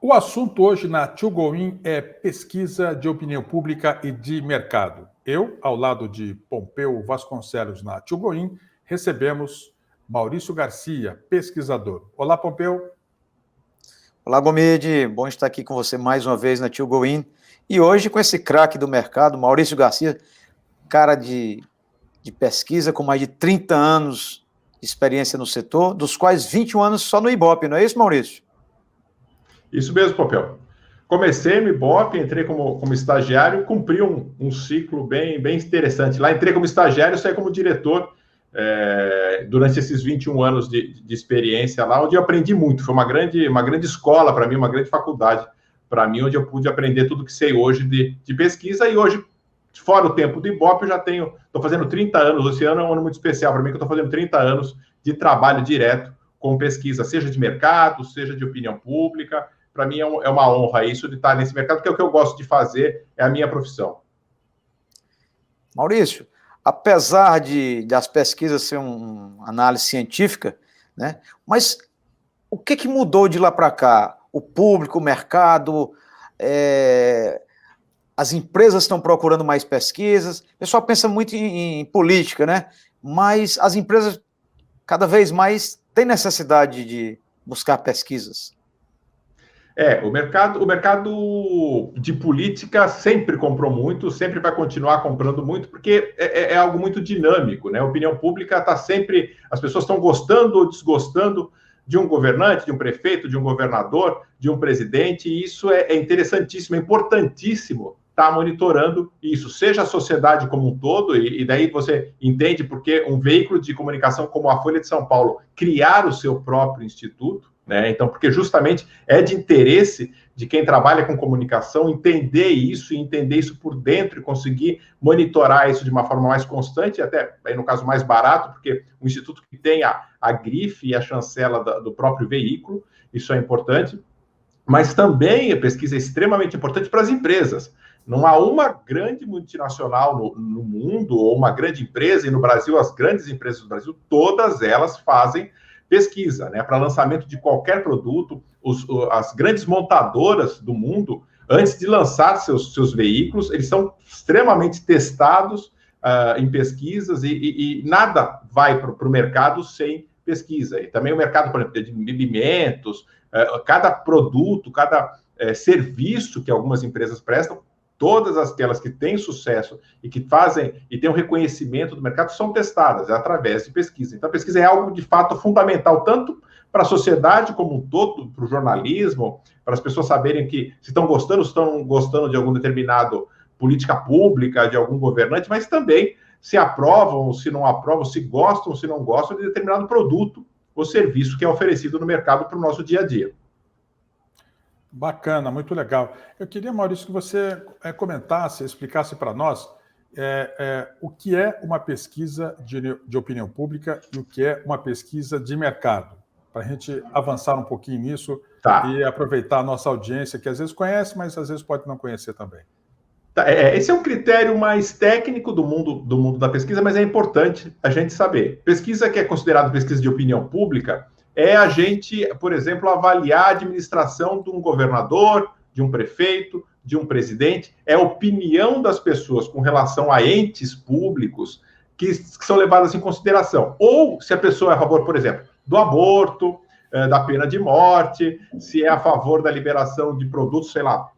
O assunto hoje na To Go In é pesquisa de opinião pública e de mercado. Eu, ao lado de Pompeu Vasconcelos na To Go In, recebemos Maurício Garcia, pesquisador. Olá, Pompeu. Olá, Gomide. Bom estar aqui com você mais uma vez na To Go In. E hoje com esse craque do mercado, Maurício Garcia, cara de pesquisa com mais de 30 anos de experiência no setor, dos quais 21 anos só no Ibope, não é isso, Maurício? Isso mesmo, Pompeu. Comecei no Ibope, entrei como estagiário, cumpri um ciclo bem interessante. Lá entrei como estagiário e saí como diretor durante esses 21 anos de experiência lá, onde eu aprendi muito. Foi uma grande escola para mim, uma grande faculdade para mim, onde eu pude aprender tudo que sei hoje de pesquisa. E hoje, fora o tempo do Ibope, eu já estou fazendo 30 anos. Esse ano é um ano muito especial para mim, que eu estou fazendo 30 anos de trabalho direto com pesquisa, seja de mercado, seja de opinião pública. Para mim é uma honra isso de estar nesse mercado, porque é o que eu gosto de fazer, é a minha profissão. Maurício, apesar das pesquisas ser uma análise científica, né, mas o que mudou de lá para cá? O público, o mercado, as empresas estão procurando mais pesquisas, o pessoal pensa muito em política, né? Mas as empresas cada vez mais têm necessidade de buscar pesquisas. O mercado de política sempre comprou muito, sempre vai continuar comprando muito, porque é algo muito dinâmico, né? A opinião pública está sempre... As pessoas estão gostando ou desgostando de um governante, de um prefeito, de um governador, de um presidente, e isso é interessantíssimo, é importantíssimo estar monitorando isso, seja a sociedade como um todo, e daí você entende porque um veículo de comunicação como a Folha de São Paulo criar o seu próprio instituto, né? Então, porque justamente é de interesse de quem trabalha com comunicação entender isso e entender isso por dentro e conseguir monitorar isso de uma forma mais constante, até aí no caso mais barato, porque o instituto que tem a grife e a chancela do próprio veículo, isso é importante, mas também a pesquisa é extremamente importante para as empresas. Não há uma grande multinacional no mundo, ou uma grande empresa, e no Brasil, as grandes empresas do Brasil, todas elas fazem pesquisa, né? Para lançamento de qualquer produto, as grandes montadoras do mundo, antes de lançar seus veículos, eles são extremamente testados em pesquisas e nada vai para o mercado sem pesquisa. E também o mercado, por exemplo, de alimentos, cada produto, cada serviço que algumas empresas prestam, todas aquelas que têm sucesso e que fazem e têm um reconhecimento do mercado são testadas através de pesquisa. Então, a pesquisa é algo, de fato, fundamental, tanto para a sociedade como um todo, para o jornalismo, para as pessoas saberem que se estão gostando de algum determinado política pública, de algum governante, mas também se aprovam ou se não aprovam, se gostam ou se não gostam de determinado produto ou serviço que é oferecido no mercado para o nosso dia a dia. Bacana, muito legal. Eu queria, Maurício, que você comentasse, explicasse para nós o que é uma pesquisa de opinião pública e o que é uma pesquisa de mercado, para a gente avançar um pouquinho nisso e aproveitar a nossa audiência, que às vezes conhece, mas às vezes pode não conhecer também. Esse é um critério mais técnico do mundo da pesquisa, mas é importante a gente saber. Pesquisa que é considerada pesquisa de opinião pública é a gente, por exemplo, avaliar a administração de um governador, de um prefeito, de um presidente, é a opinião das pessoas com relação a entes públicos que são levadas em consideração. Ou se a pessoa é a favor, por exemplo, do aborto, da pena de morte, se é a favor da liberação de produtos, sei lá,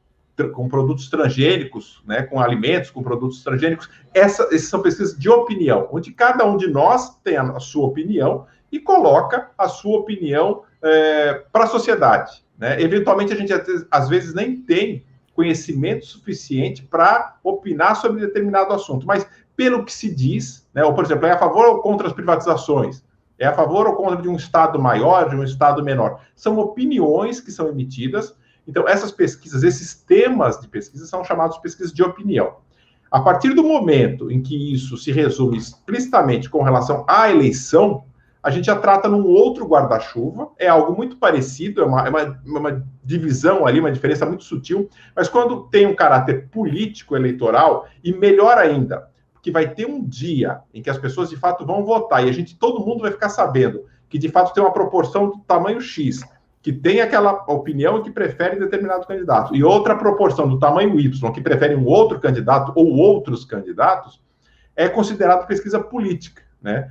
com produtos transgênicos, né, com alimentos, com produtos transgênicos. Essas são pesquisas de opinião, onde cada um de nós tem a sua opinião e coloca a sua opinião para a sociedade, né? Eventualmente, a gente, às vezes, nem tem conhecimento suficiente para opinar sobre determinado assunto, mas pelo que se diz, né, ou, por exemplo, é a favor ou contra as privatizações, é a favor ou contra de um Estado maior, de um Estado menor. São opiniões que são emitidas. Então, essas pesquisas, esses temas de pesquisa são chamados de pesquisas de opinião. A partir do momento em que isso se resume explicitamente com relação à eleição, a gente já trata num outro guarda-chuva, é algo muito parecido, é uma divisão ali, uma diferença muito sutil, mas quando tem um caráter político eleitoral, e melhor ainda, que vai ter um dia em que as pessoas de fato vão votar, e todo mundo vai ficar sabendo que de fato tem uma proporção do tamanho X, que tem aquela opinião e que prefere determinado candidato, e outra proporção do tamanho Y, que prefere um outro candidato ou outros candidatos, é considerado pesquisa política, né?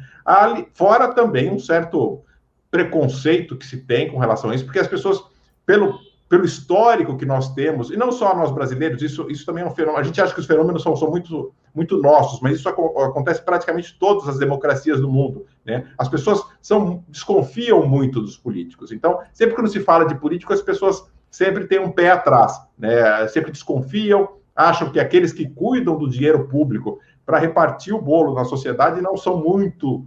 Fora também um certo preconceito que se tem com relação a isso, porque as pessoas, pelo histórico que nós temos, e não só nós brasileiros, isso também é um fenômeno, a gente acha que os fenômenos são muito, muito nossos, mas isso acontece praticamente em todas as democracias do mundo, né? As pessoas desconfiam muito dos políticos, então, sempre quando se fala de político, as pessoas sempre têm um pé atrás, né? Sempre desconfiam, acham que aqueles que cuidam do dinheiro público para repartir o bolo na sociedade não são muito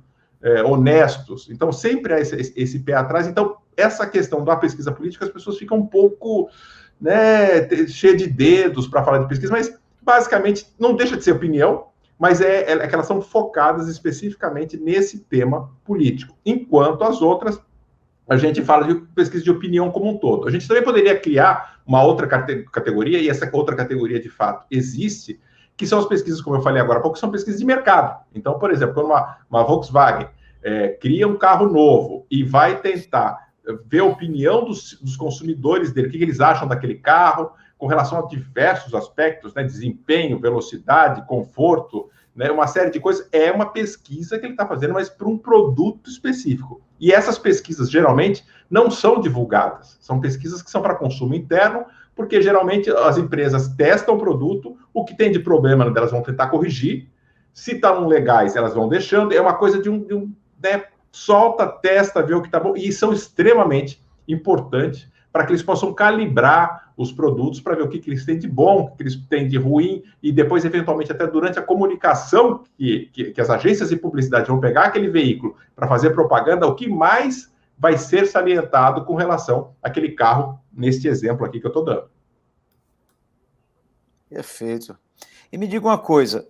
honestos, então sempre há esse pé atrás. Então, essa questão da pesquisa política, as pessoas ficam um pouco, né, cheias de dedos para falar de pesquisa, mas basicamente não deixa de ser opinião, mas é que elas são focadas especificamente nesse tema político, enquanto as outras, a gente fala de pesquisa de opinião como um todo. A gente também poderia criar uma outra categoria, e essa outra categoria, de fato, existe, que são as pesquisas, como eu falei agora há pouco, são pesquisas de mercado. Então, por exemplo, quando uma Volkswagen cria um carro novo e vai tentar ver a opinião dos consumidores dele, o que eles acham daquele carro, com relação a diversos aspectos, né, desempenho, velocidade, conforto, né, uma série de coisas, é uma pesquisa que ele está fazendo, mas para um produto específico. E essas pesquisas, geralmente, não são divulgadas. São pesquisas que são para consumo interno, porque geralmente as empresas testam o produto, o que tem de problema elas vão tentar corrigir, se estão legais elas vão deixando, é uma coisa de né, solta, testa, vê o que está bom, e são extremamente importantes para que eles possam calibrar os produtos para ver o que eles têm de bom, o que eles têm de ruim, e depois, eventualmente, até durante a comunicação que as agências de publicidade vão pegar aquele veículo para fazer propaganda, o que mais vai ser salientado com relação àquele carro, neste exemplo aqui que eu estou dando. Perfeito. E me diga uma coisa,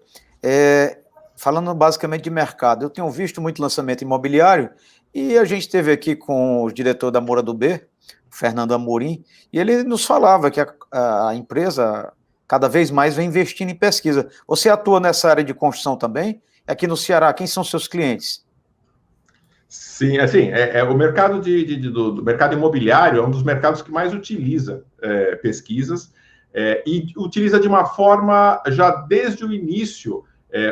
falando basicamente de mercado, eu tenho visto muito lançamento imobiliário, e a gente esteve aqui com o diretor da Moura do B, Fernando Amorim, e ele nos falava que a empresa cada vez mais vem investindo em pesquisa. Você atua nessa área de construção também? Aqui no Ceará, quem são seus clientes? Sim, assim, o mercado do mercado imobiliário é um dos mercados que mais utiliza pesquisas, e utiliza de uma forma, já desde o início,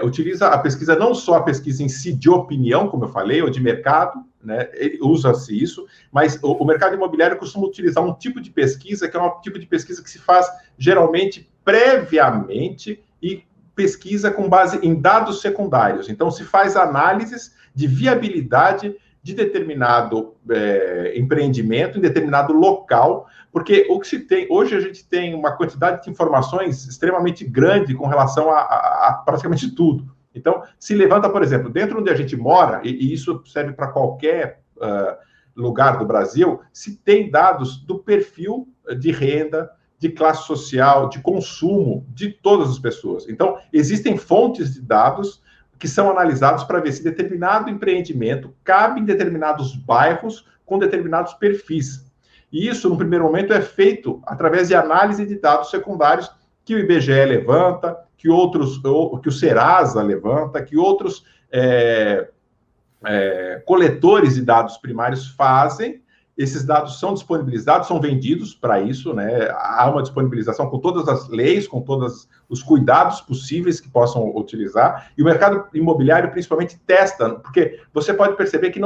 utiliza a pesquisa, não só a pesquisa em si de opinião, como eu falei, ou de mercado, né, usa-se isso, mas o mercado imobiliário costuma utilizar um tipo de pesquisa, que é um tipo de pesquisa que se faz, geralmente, previamente, e pesquisa com base em dados secundários. Então, se faz análises de viabilidade de determinado empreendimento, em determinado local, porque o que se tem, hoje a gente tem uma quantidade de informações extremamente grande com relação a praticamente tudo. Então, se levanta, por exemplo, dentro onde a gente mora, e isso serve para qualquer lugar do Brasil, se tem dados do perfil de renda, de classe social, de consumo de todas as pessoas. Então, existem fontes de dados que são analisados para ver se determinado empreendimento cabe em determinados bairros com determinados perfis. E isso, no primeiro momento, é feito através de análise de dados secundários que o IBGE levanta, que o Serasa levanta, que outros coletores de dados primários fazem. Esses dados são disponibilizados, são vendidos para isso, né? Há uma disponibilização com todas as leis, com todos os cuidados possíveis que possam utilizar, e o mercado imobiliário principalmente testa, porque você pode perceber que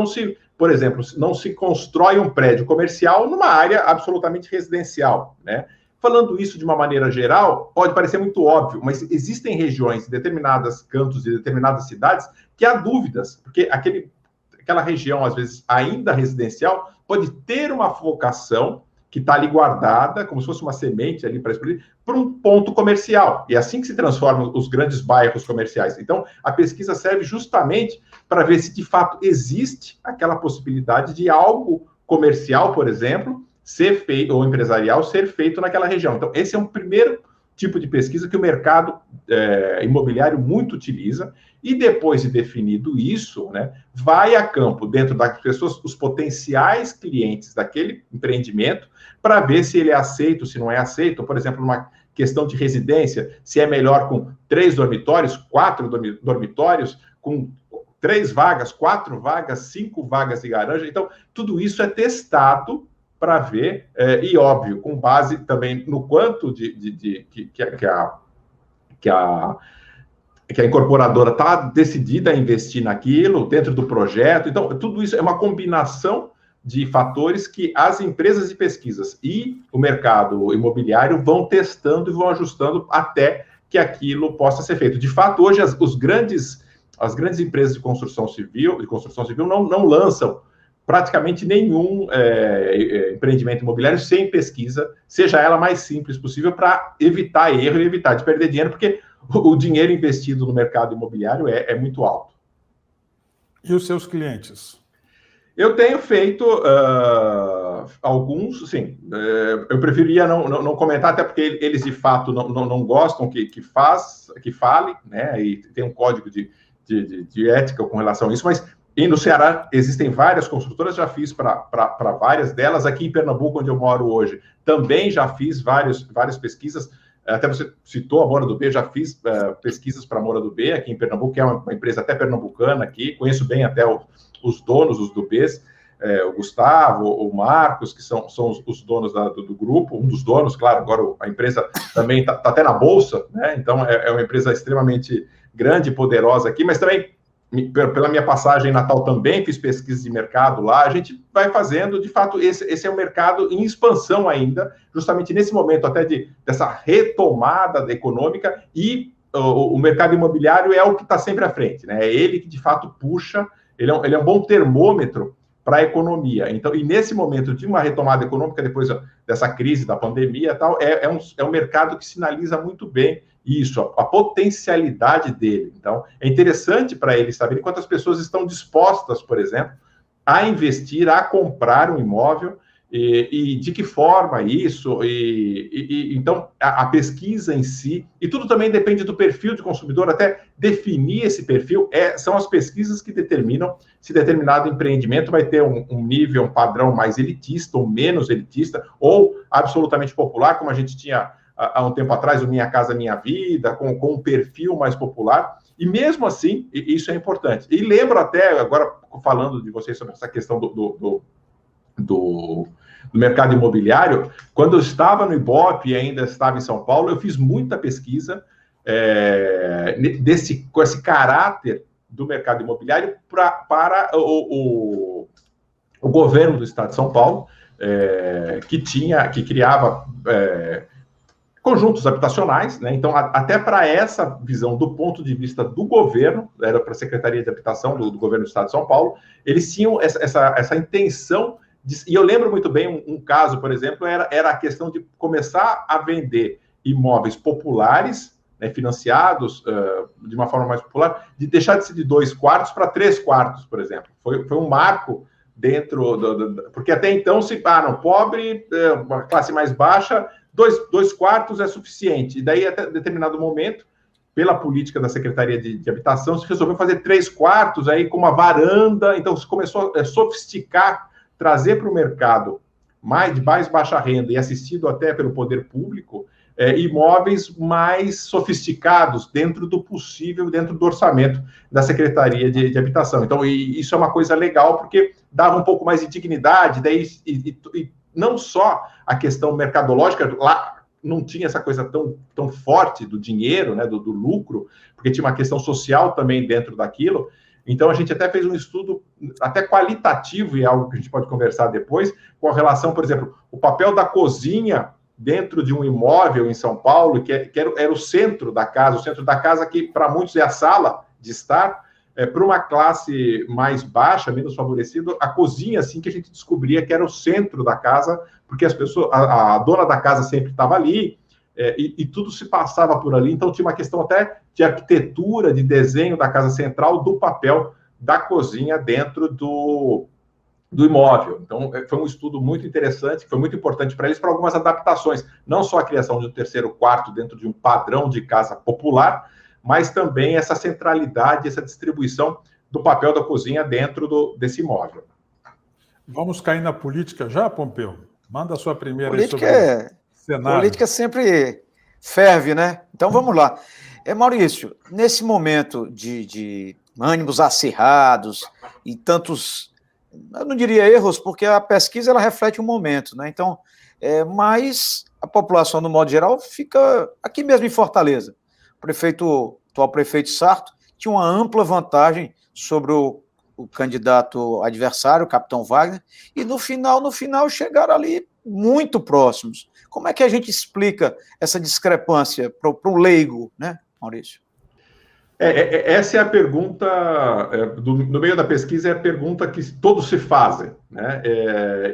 por exemplo, não se constrói um prédio comercial numa área absolutamente residencial, né? Falando isso de uma maneira geral, pode parecer muito óbvio, mas existem regiões, determinados cantos de determinadas cidades, que há dúvidas, porque aquela região, às vezes, ainda residencial, pode ter uma vocação que está ali guardada, como se fosse uma semente ali para explodir, para um ponto comercial. E é assim que se transformam os grandes bairros comerciais. Então, a pesquisa serve justamente para ver se, de fato, existe aquela possibilidade de algo comercial, por exemplo, ser feito, ou empresarial, ser feito naquela região. Então, esse é um primeiro tipo de pesquisa que o mercado imobiliário muito utiliza, e depois de definido isso, né, vai a campo dentro das pessoas, os potenciais clientes daquele empreendimento, para ver se ele é aceito, se não é aceito, por exemplo, numa questão de residência, se é melhor com 3 dormitórios, 4 dormitórios, com 3 vagas, 4 vagas, 5 vagas de garagem. Então, tudo isso é testado para ver, e óbvio, com base também no quanto que a incorporadora está decidida a investir naquilo, dentro do projeto. Então, tudo isso é uma combinação de fatores que as empresas de pesquisas e o mercado imobiliário vão testando e vão ajustando até que aquilo possa ser feito. De fato, hoje as grandes empresas de construção civil não lançam praticamente nenhum empreendimento imobiliário sem pesquisa, seja ela mais simples possível, para evitar erro e evitar de perder dinheiro, porque o dinheiro investido no mercado imobiliário é muito alto. E os seus clientes? Eu tenho feito alguns, sim. Eu preferia não comentar, até porque eles, de fato, não gostam que fale, né? E tem um código de ética com relação a isso, mas no Ceará existem várias construtoras, já fiz para várias delas. Aqui em Pernambuco, onde eu moro hoje, também já fiz várias pesquisas. Até você citou a Moura do B, já fiz pesquisas para a Moura do B, aqui em Pernambuco, que é uma empresa até pernambucana aqui, conheço bem até os donos, os do Bs, o Gustavo, o Marcos, que são os donos do grupo, um dos donos, claro, agora a empresa também está até na Bolsa, né? Então é uma empresa extremamente grande e poderosa aqui, mas também, pela minha passagem em Natal, também fiz pesquisa de mercado lá. A gente vai fazendo, de fato, esse é um mercado em expansão ainda, justamente nesse momento até dessa retomada econômica, e o mercado imobiliário é o que está sempre à frente, né? É ele que, de fato, puxa, ele é um bom termômetro para a economia. Então, e nesse momento de uma retomada econômica, depois dessa crise da pandemia e tal, é um mercado que sinaliza muito bem isso, a potencialidade dele. Então, é interessante para eles saberem quantas pessoas estão dispostas, por exemplo, a investir, a comprar um imóvel, e de que forma isso, então, a pesquisa em si, e tudo também depende do perfil de consumidor, até definir esse perfil, são as pesquisas que determinam se determinado empreendimento vai ter um nível, um padrão mais elitista ou menos elitista, ou absolutamente popular, como a gente tinha há um tempo atrás, o Minha Casa Minha Vida, com um perfil mais popular, e mesmo assim, isso é importante. E lembro até, agora falando de vocês sobre essa questão do mercado imobiliário, quando eu estava no Ibope e ainda estava em São Paulo, eu fiz muita pesquisa com esse caráter do mercado imobiliário para o governo do estado de São Paulo, que criava conjuntos habitacionais, né? Então, até para essa visão do ponto de vista do governo, era para a Secretaria de Habitação do governo do Estado de São Paulo, eles tinham essa intenção, e eu lembro muito bem um caso, por exemplo, era a questão de começar a vender imóveis populares, né, financiados de uma forma mais popular, de deixar de ser de 2 quartos para 3 quartos, por exemplo. Foi um marco dentro porque até então, pobre, uma classe mais baixa, 2 quartos é suficiente. E daí, até determinado momento, pela política da Secretaria de Habitação, se resolveu fazer 3 quartos, aí com uma varanda. Então, se começou a sofisticar, trazer para o mercado de mais baixa renda e assistido até pelo poder público, imóveis mais sofisticados dentro do possível, dentro do orçamento da Secretaria de Habitação. Então, isso é uma coisa legal, porque dava um pouco mais de dignidade, daí, e não só a questão mercadológica, lá não tinha essa coisa tão forte do dinheiro, né, do lucro, porque tinha uma questão social também dentro daquilo. Então, a gente até fez um estudo até qualitativo, e é algo que a gente pode conversar depois, com a relação, por exemplo, o papel da cozinha dentro de um imóvel em São Paulo, que era o centro da casa que para muitos é a sala de estar, para uma classe mais baixa, menos favorecida, a cozinha, assim, que a gente descobria que era o centro da casa, porque as pessoas, a dona da casa sempre estava ali, e tudo se passava por ali. Então, tinha uma questão até de arquitetura, de desenho da casa central, do papel da cozinha dentro do imóvel. Então, foi um estudo muito interessante, que foi muito importante para eles, para algumas adaptações, não só a criação de um 3º quarto dentro de um padrão de casa popular, mas também essa centralidade, essa distribuição do papel da cozinha dentro desse imóvel. Vamos cair na política já, Pompeu? Manda a sua primeira política sobre cenário. Política sempre ferve, né? Então, vamos lá. Maurício, nesse momento de ânimos acirrados e tantos eu não diria erros, porque a pesquisa ela reflete um momento, né? Então, mas a população, no modo geral, fica aqui mesmo em Fortaleza. O atual prefeito Sarto tinha uma ampla vantagem sobre o candidato adversário, o capitão Wagner, e no final chegaram ali muito próximos. Como é que a gente explica essa discrepância para o leigo, né, Maurício? Essa é a pergunta, no meio da pesquisa, é a pergunta que todos se fazem, né?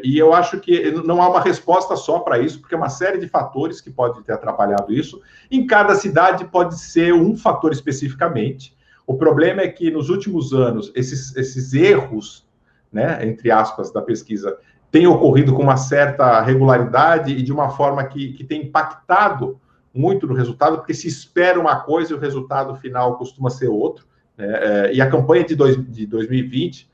E eu acho que não há uma resposta só para isso, porque é uma série de fatores que podem ter atrapalhado isso. Em cada cidade pode ser um fator especificamente. O problema é que, nos últimos anos, esses erros, né, entre aspas, da pesquisa, têm ocorrido com uma certa regularidade e de uma forma que tem impactado muito no resultado, porque se espera uma coisa e o resultado final costuma ser outro, né? E a campanha de 2020,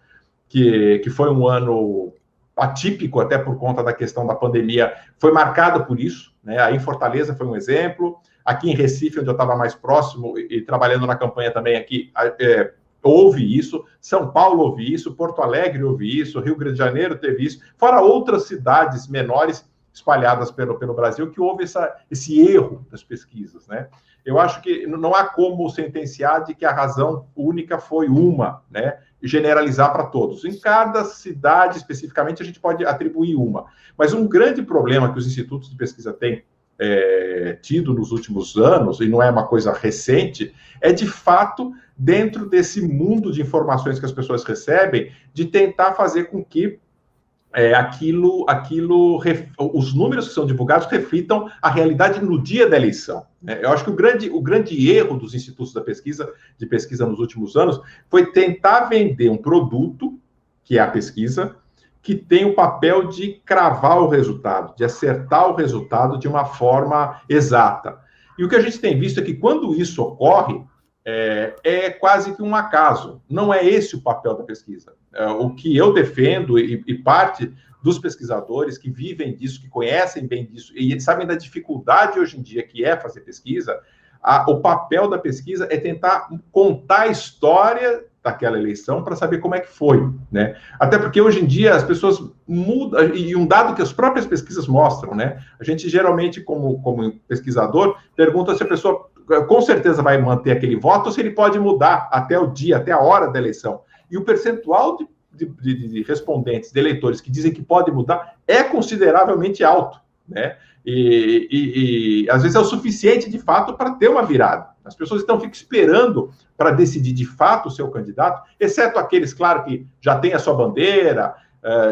que foi um ano atípico, até por conta da questão da pandemia, foi marcada por isso, né? Aí em Fortaleza foi um exemplo, aqui em Recife, onde eu estava mais próximo, e trabalhando na campanha também aqui, houve isso, São Paulo houve isso, Porto Alegre houve isso, Rio Grande de Janeiro teve isso, fora outras cidades menores espalhadas pelo Brasil, que houve esse erro das pesquisas, né? Eu acho que não há como sentenciar de que a razão única foi uma, né? Generalizar para todos. Em cada cidade, especificamente, a gente pode atribuir uma. Mas um grande problema que os institutos de pesquisa têm tido nos últimos anos, e não é uma coisa recente, é, de fato, dentro desse mundo de informações que as pessoas recebem, de tentar fazer com que os números que são divulgados reflitam a realidade no dia da eleição, né? Eu acho que o grande erro dos institutos de pesquisa nos últimos anos foi tentar vender um produto, que é a pesquisa, que tem o papel de cravar o resultado, de acertar o resultado de uma forma exata. E o que a gente tem visto é que, quando isso ocorre, é quase que um acaso. Não é esse o papel da pesquisa. O que eu defendo, e parte dos pesquisadores que vivem disso, que conhecem bem disso, e sabem da dificuldade hoje em dia que é fazer pesquisa, o papel da pesquisa é tentar contar a história daquela eleição para saber como é que foi, né? Até porque hoje em dia as pessoas mudam, e um dado que as próprias pesquisas mostram, né? A gente geralmente, como pesquisador, pergunta se a pessoa com certeza vai manter aquele voto ou se ele pode mudar até o dia, até a hora da eleição. E o percentual de respondentes, de eleitores que dizem que pode mudar é consideravelmente alto, né? E às vezes é o suficiente, de fato, para ter uma virada. As pessoas ficam esperando para decidir, de fato, o seu candidato, exceto aqueles, claro, que já têm a sua bandeira,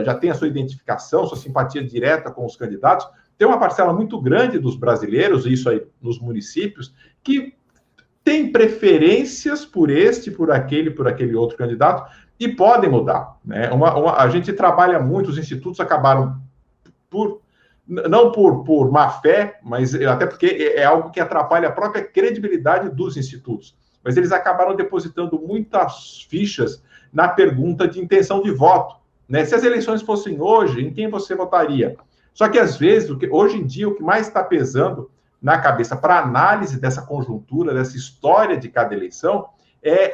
já têm a sua identificação, sua simpatia direta com os candidatos. Tem uma parcela muito grande dos brasileiros, isso aí nos municípios, que tem preferências por aquele outro candidato, e podem mudar, né? A gente trabalha muito, os institutos acabaram não por má fé, mas até porque é algo que atrapalha a própria credibilidade dos institutos. Mas eles acabaram depositando muitas fichas na pergunta de intenção de voto, né? Se as eleições fossem hoje, em quem você votaria? Só que, às vezes, hoje em dia, o que mais está pesando na cabeça para análise dessa conjuntura, dessa história de cada eleição,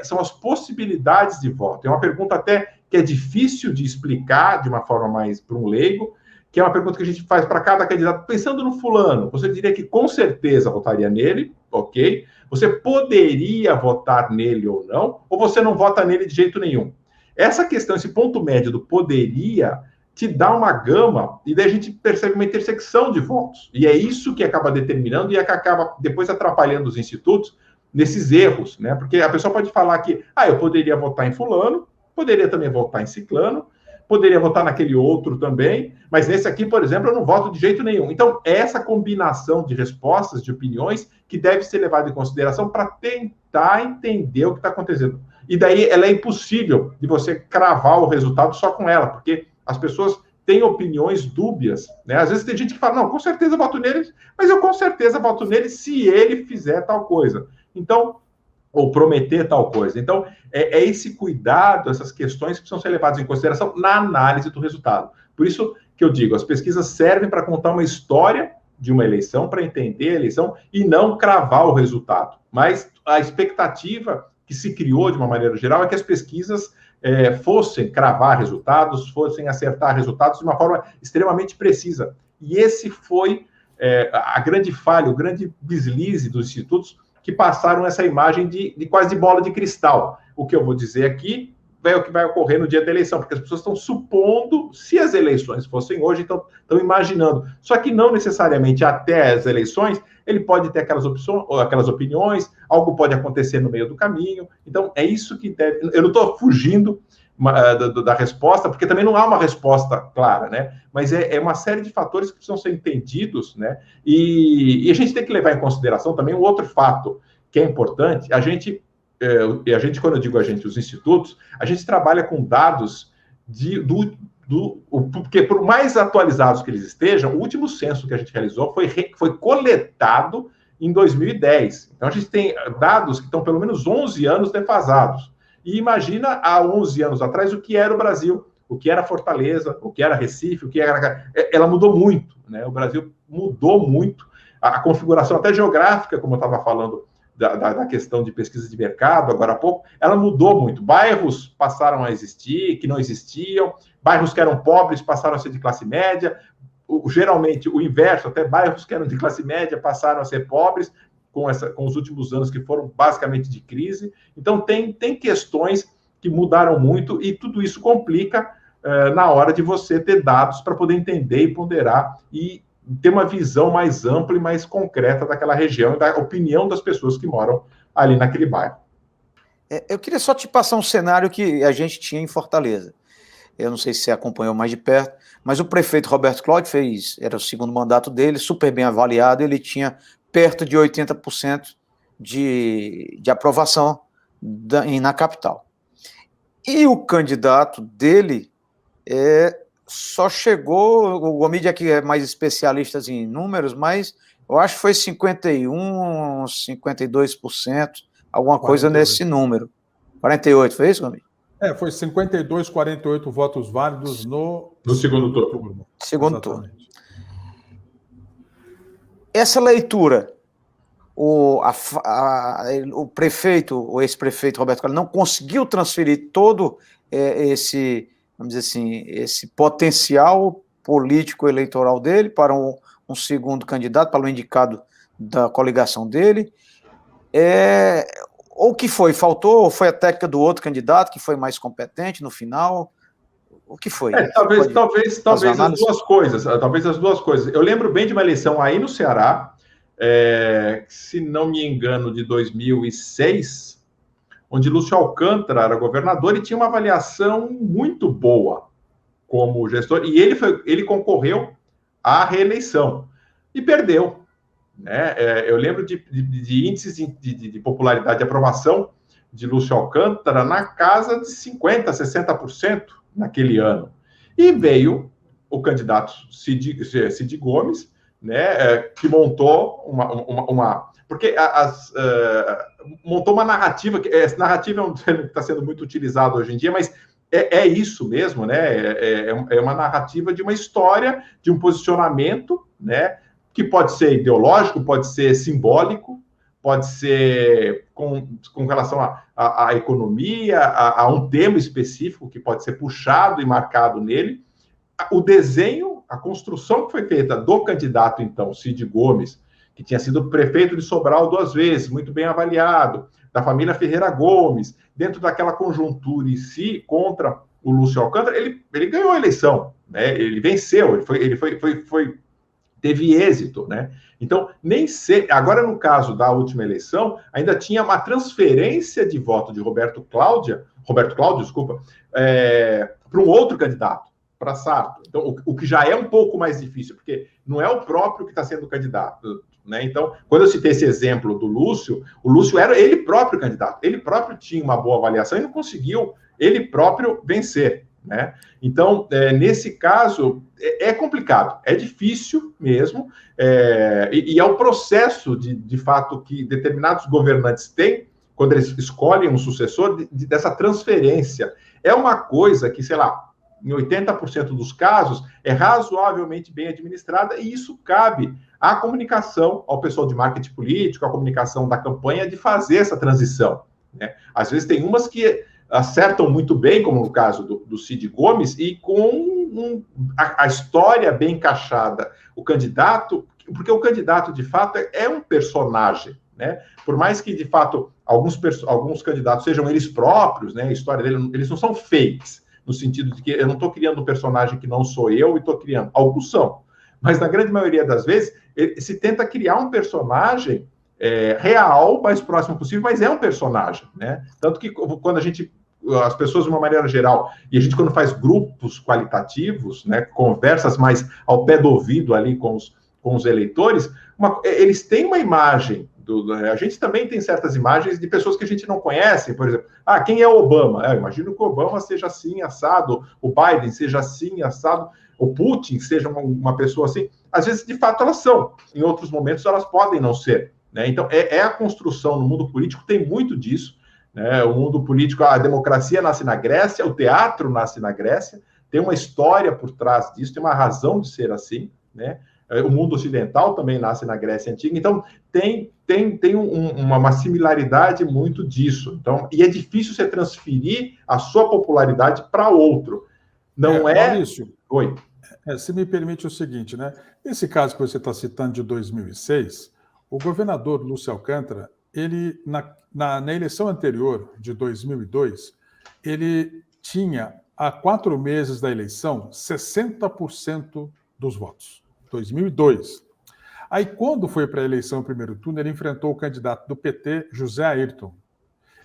são as possibilidades de voto. É uma pergunta até que é difícil de explicar de uma forma mais para um leigo, que é uma pergunta que a gente faz para cada candidato. Pensando no fulano, você diria que com certeza votaria nele, ok? Você poderia votar nele ou não, ou você não vota nele de jeito nenhum? Essa questão, esse ponto médio do poderia, te dá uma gama, e daí a gente percebe uma intersecção de votos. E é isso que acaba determinando e é que acaba depois atrapalhando os institutos nesses erros, né? Porque a pessoa pode falar que, eu poderia votar em fulano, poderia também votar em ciclano, poderia votar naquele outro também, mas nesse aqui, por exemplo, eu não voto de jeito nenhum. Então, é essa combinação de respostas, de opiniões, que deve ser levada em consideração para tentar entender o que está acontecendo. E daí ela é impossível de você cravar o resultado só com ela, porque as pessoas têm opiniões dúbias, né? Às vezes tem gente que fala, não, com certeza eu voto nele, mas eu com certeza voto nele se ele fizer tal coisa. Então, ou prometer tal coisa. Então, é esse cuidado, essas questões que precisam ser levadas em consideração na análise do resultado. Por isso que eu digo, as pesquisas servem para contar uma história de uma eleição, para entender a eleição e não cravar o resultado. Mas a expectativa que se criou, de uma maneira geral, é que as pesquisas fossem cravar resultados, fossem acertar resultados de uma forma extremamente precisa. E esse foi a grande falha, o grande deslize dos institutos que passaram essa imagem de quase de bola de cristal. O que eu vou dizer aqui é o que vai ocorrer no dia da eleição, porque as pessoas estão supondo, se as eleições fossem hoje, estão imaginando. Só que não necessariamente até as eleições, ele pode ter aquelas opiniões, algo pode acontecer no meio do caminho. Então, é isso que deve... Eu não estou fugindo da resposta, porque também não há uma resposta clara, né? Mas é uma série de fatores que precisam ser entendidos, né? E a gente tem que levar em consideração também um outro fato que é importante. Quando eu digo a gente, os institutos, a gente trabalha com dados porque por mais atualizados que eles estejam, o último censo que a gente realizou foi coletado em 2010. Então, a gente tem dados que estão pelo menos 11 anos defasados. E imagina há 11 anos atrás o que era o Brasil, o que era Fortaleza, o que era Recife, o que era... Ela mudou muito, né? O Brasil mudou muito. A configuração até geográfica, como eu estava falando, da questão de pesquisa de mercado, agora há pouco, ela mudou muito. Bairros passaram a existir, que não existiam, bairros que eram pobres passaram a ser de classe média, geralmente o inverso, até bairros que eram de classe média passaram a ser pobres, com os últimos anos que foram basicamente de crise. Então, tem questões que mudaram muito e tudo isso complica na hora de você ter dados para poder entender e ponderar e ter uma visão mais ampla e mais concreta daquela região e da opinião das pessoas que moram ali naquele bairro. Eu queria só te passar um cenário que a gente tinha em Fortaleza. Eu não sei se você acompanhou mais de perto, mas o prefeito Roberto Cláudio era o segundo mandato dele, super bem avaliado, ele tinha perto de 80% de aprovação na capital. E o candidato dele só chegou, o Gomide aqui é mais especialista em números, mas eu acho que foi 51%, 52%, alguma 48. Coisa nesse número. 48, foi isso, Gomide? Foi 52, 48 votos válidos no segundo turno. Segundo turno. Essa leitura, o prefeito, o ex-prefeito Roberto Cláudio, não conseguiu transferir todo esse, vamos dizer assim, esse potencial político eleitoral dele para um segundo candidato, para o indicado da coligação dele. Ou que foi? Faltou? Ou foi a técnica do outro candidato que foi mais competente no final? O que foi? Talvez as duas coisas. Talvez as duas coisas. Eu lembro bem de uma eleição aí no Ceará, se não me engano, de 2006, onde Lúcio Alcântara era governador e tinha uma avaliação muito boa como gestor, e ele concorreu à reeleição e perdeu. Né? Eu lembro de índices de popularidade e aprovação de Lúcio Alcântara na casa de 50%, 60% naquele ano. E veio o candidato Cid Gomes, né, que montou porque montou uma narrativa, essa narrativa é um termo que está sendo muito utilizado hoje em dia, mas é isso mesmo, né? É uma narrativa de uma história, de um posicionamento, né? Que pode ser ideológico, pode ser simbólico, pode ser com relação à economia, a um tema específico que pode ser puxado e marcado nele. O desenho, a construção que foi feita do candidato, então, Cid Gomes, que tinha sido prefeito de Sobral 2 vezes, muito bem avaliado, da família Ferreira Gomes, dentro daquela conjuntura em si, contra o Lúcio Alcântara, ele ganhou a eleição, né? Ele venceu, teve êxito, né? Então, agora no caso da última eleição, ainda tinha uma transferência de voto de Roberto Cláudio, para um outro candidato, para Sarto. Então, o que já é um pouco mais difícil, porque não é o próprio que está sendo candidato, né? Então, quando eu citei esse exemplo do Lúcio, o Lúcio era ele próprio candidato, ele próprio tinha uma boa avaliação e não conseguiu ele próprio vencer, né? Então, nesse caso, é complicado, é difícil mesmo, e é o processo, de fato, que determinados governantes têm, quando eles escolhem um sucessor, dessa transferência. É uma coisa que, sei lá, em 80% dos casos, é razoavelmente bem administrada, e isso cabe à comunicação, ao pessoal de marketing político, à comunicação da campanha, de fazer essa transição, né? Às vezes tem umas que acertam muito bem, como no caso do Cid Gomes, e com a história bem encaixada. O candidato, porque o candidato, de fato, é um personagem, né? Por mais que, de fato, alguns candidatos sejam eles próprios, né? A história dele, eles não são fakes, no sentido de que eu não estou criando um personagem que não sou eu e estou criando. Alguns são. Mas, na grande maioria das vezes, se tenta criar um personagem real, mais próximo possível, mas é um personagem, né? Tanto que quando as pessoas, de uma maneira geral, e a gente quando faz grupos qualitativos, né, conversas mais ao pé do ouvido ali com os eleitores, eles têm uma imagem, a gente também tem certas imagens de pessoas que a gente não conhece, por exemplo, quem é o Obama? Eu imagino que o Obama seja assim, assado, o Biden seja assim, assado, o Putin seja uma pessoa assim. Às vezes, de fato, elas são. Em outros momentos, elas podem não ser, né? Então, a construção no mundo político tem muito disso, né? O mundo político, a democracia nasce na Grécia, o teatro nasce na Grécia, tem uma história por trás disso, tem uma razão de ser assim, né? O mundo ocidental também nasce na Grécia Antiga, então tem uma similaridade muito disso. Então, e é difícil você transferir a sua popularidade para outro. Não Maurício, Oi. Se me permite o seguinte, né? Nesse caso que você está citando de 2006, o governador Lúcio Alcântara, ele, na eleição anterior, de 2002, ele tinha, há 4 meses da eleição, 60% dos votos. 2002. Aí, quando foi para a eleição primeiro turno, ele enfrentou o candidato do PT, José Ayrton.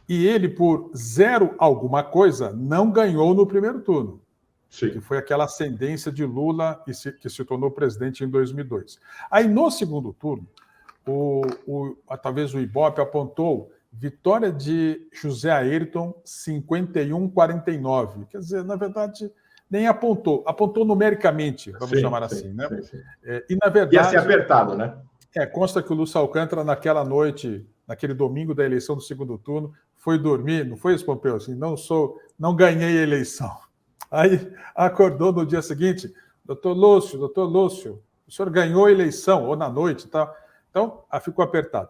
E ele, por 0 alguma coisa, não ganhou no primeiro turno. Sim. Que foi aquela ascendência de Lula, que se tornou presidente em 2002. Aí, no segundo turno, talvez o Ibope apontou vitória de José Ayrton 51-49. Quer dizer, na verdade, nem apontou numericamente, vamos chamar assim, né? Sim. E, na verdade... Ia ser apertado, né? Consta que o Lúcio Alcântara, naquela noite, naquele domingo da eleição do segundo turno, foi dormir, não foi isso, Pompeu? Assim, não ganhei a eleição. Aí acordou no dia seguinte, doutor Lúcio, o senhor ganhou a eleição, ou na noite e tal. Então, ficou apertado.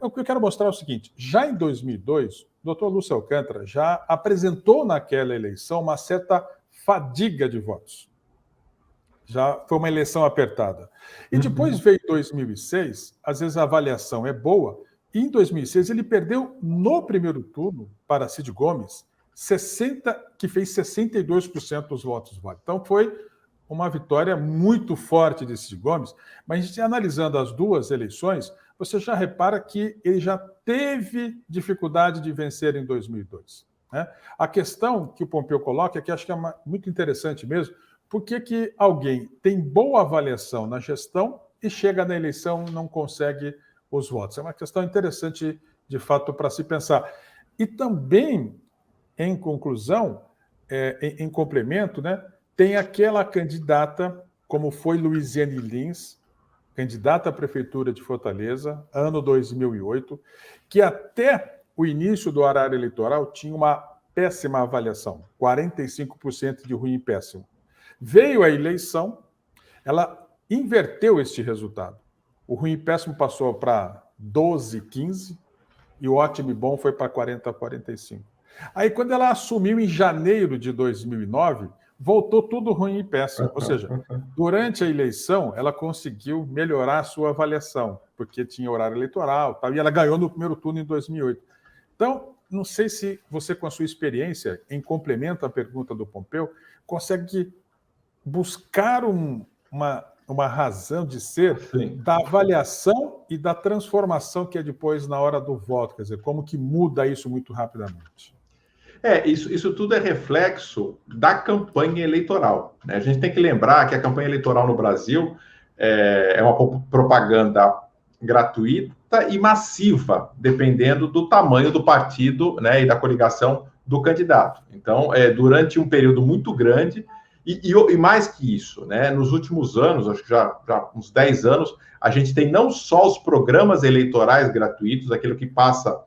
O que eu quero mostrar é o seguinte, já em 2002, o doutor Lúcio Alcântara já apresentou naquela eleição uma certa fadiga de votos. Já foi uma eleição apertada. E depois veio 2006, às vezes a avaliação é boa, e em 2006 ele perdeu no primeiro turno para Cid Gomes, que fez 62% dos votos válidos. Então foi uma vitória muito forte de Cid Gomes, mas a gente analisando as duas eleições, você já repara que ele já teve dificuldade de vencer em 2002. Né? A questão que o Pompeu coloca, que acho que é muito interessante mesmo, por que alguém tem boa avaliação na gestão e chega na eleição e não consegue os votos? É uma questão interessante, de fato, para se pensar. E também, em conclusão, em complemento, né, tem aquela candidata, como foi Luiziane Lins, candidata à Prefeitura de Fortaleza, ano 2008, que até o início do horário eleitoral tinha uma péssima avaliação, 45% de ruim e péssimo. Veio a eleição, ela inverteu este resultado. O ruim e péssimo passou para 12, 15, e o ótimo e bom foi para 40, 45. Aí, quando ela assumiu em janeiro de 2009, voltou tudo ruim e péssimo. Ou seja, durante a eleição, ela conseguiu melhorar a sua avaliação, porque tinha horário eleitoral, e ela ganhou no primeiro turno em 2008. Então, não sei se você, com a sua experiência, em complemento à pergunta do Pompeu, consegue buscar uma razão de ser da avaliação e da transformação que é depois na hora do voto, quer dizer, como que muda isso muito rapidamente. Isso tudo é reflexo da campanha eleitoral, né? A gente tem que lembrar que a campanha eleitoral no Brasil é uma propaganda gratuita e massiva, dependendo do tamanho do partido, né, e da coligação do candidato. Então, durante um período muito grande, e mais que isso, né, nos últimos anos, acho que já uns 10 anos, a gente tem não só os programas eleitorais gratuitos, aquilo que passa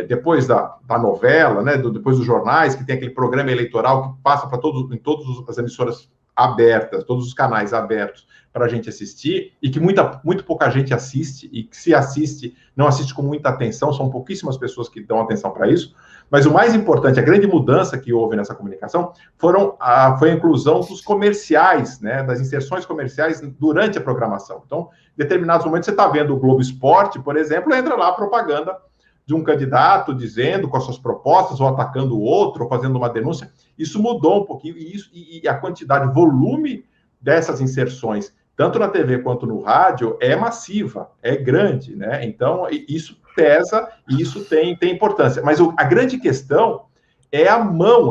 depois da novela, né, depois dos jornais, que tem aquele programa eleitoral que passa para em todas as emissoras abertas, todos os canais abertos para a gente assistir, e que muito pouca gente assiste, e que se assiste, não assiste com muita atenção, são pouquíssimas pessoas que dão atenção para isso, mas o mais importante, a grande mudança que houve nessa comunicação foi a inclusão dos comerciais, né, das inserções comerciais durante a programação. Então, em determinados momentos, você está vendo o Globo Esporte, por exemplo, entra lá a propaganda de um candidato dizendo com as suas propostas, ou atacando o outro, ou fazendo uma denúncia. Isso mudou um pouquinho, e a quantidade, o volume dessas inserções, tanto na TV quanto no rádio, é massiva, é grande, né? Então, isso pesa e isso tem importância. Mas a grande questão é a mão,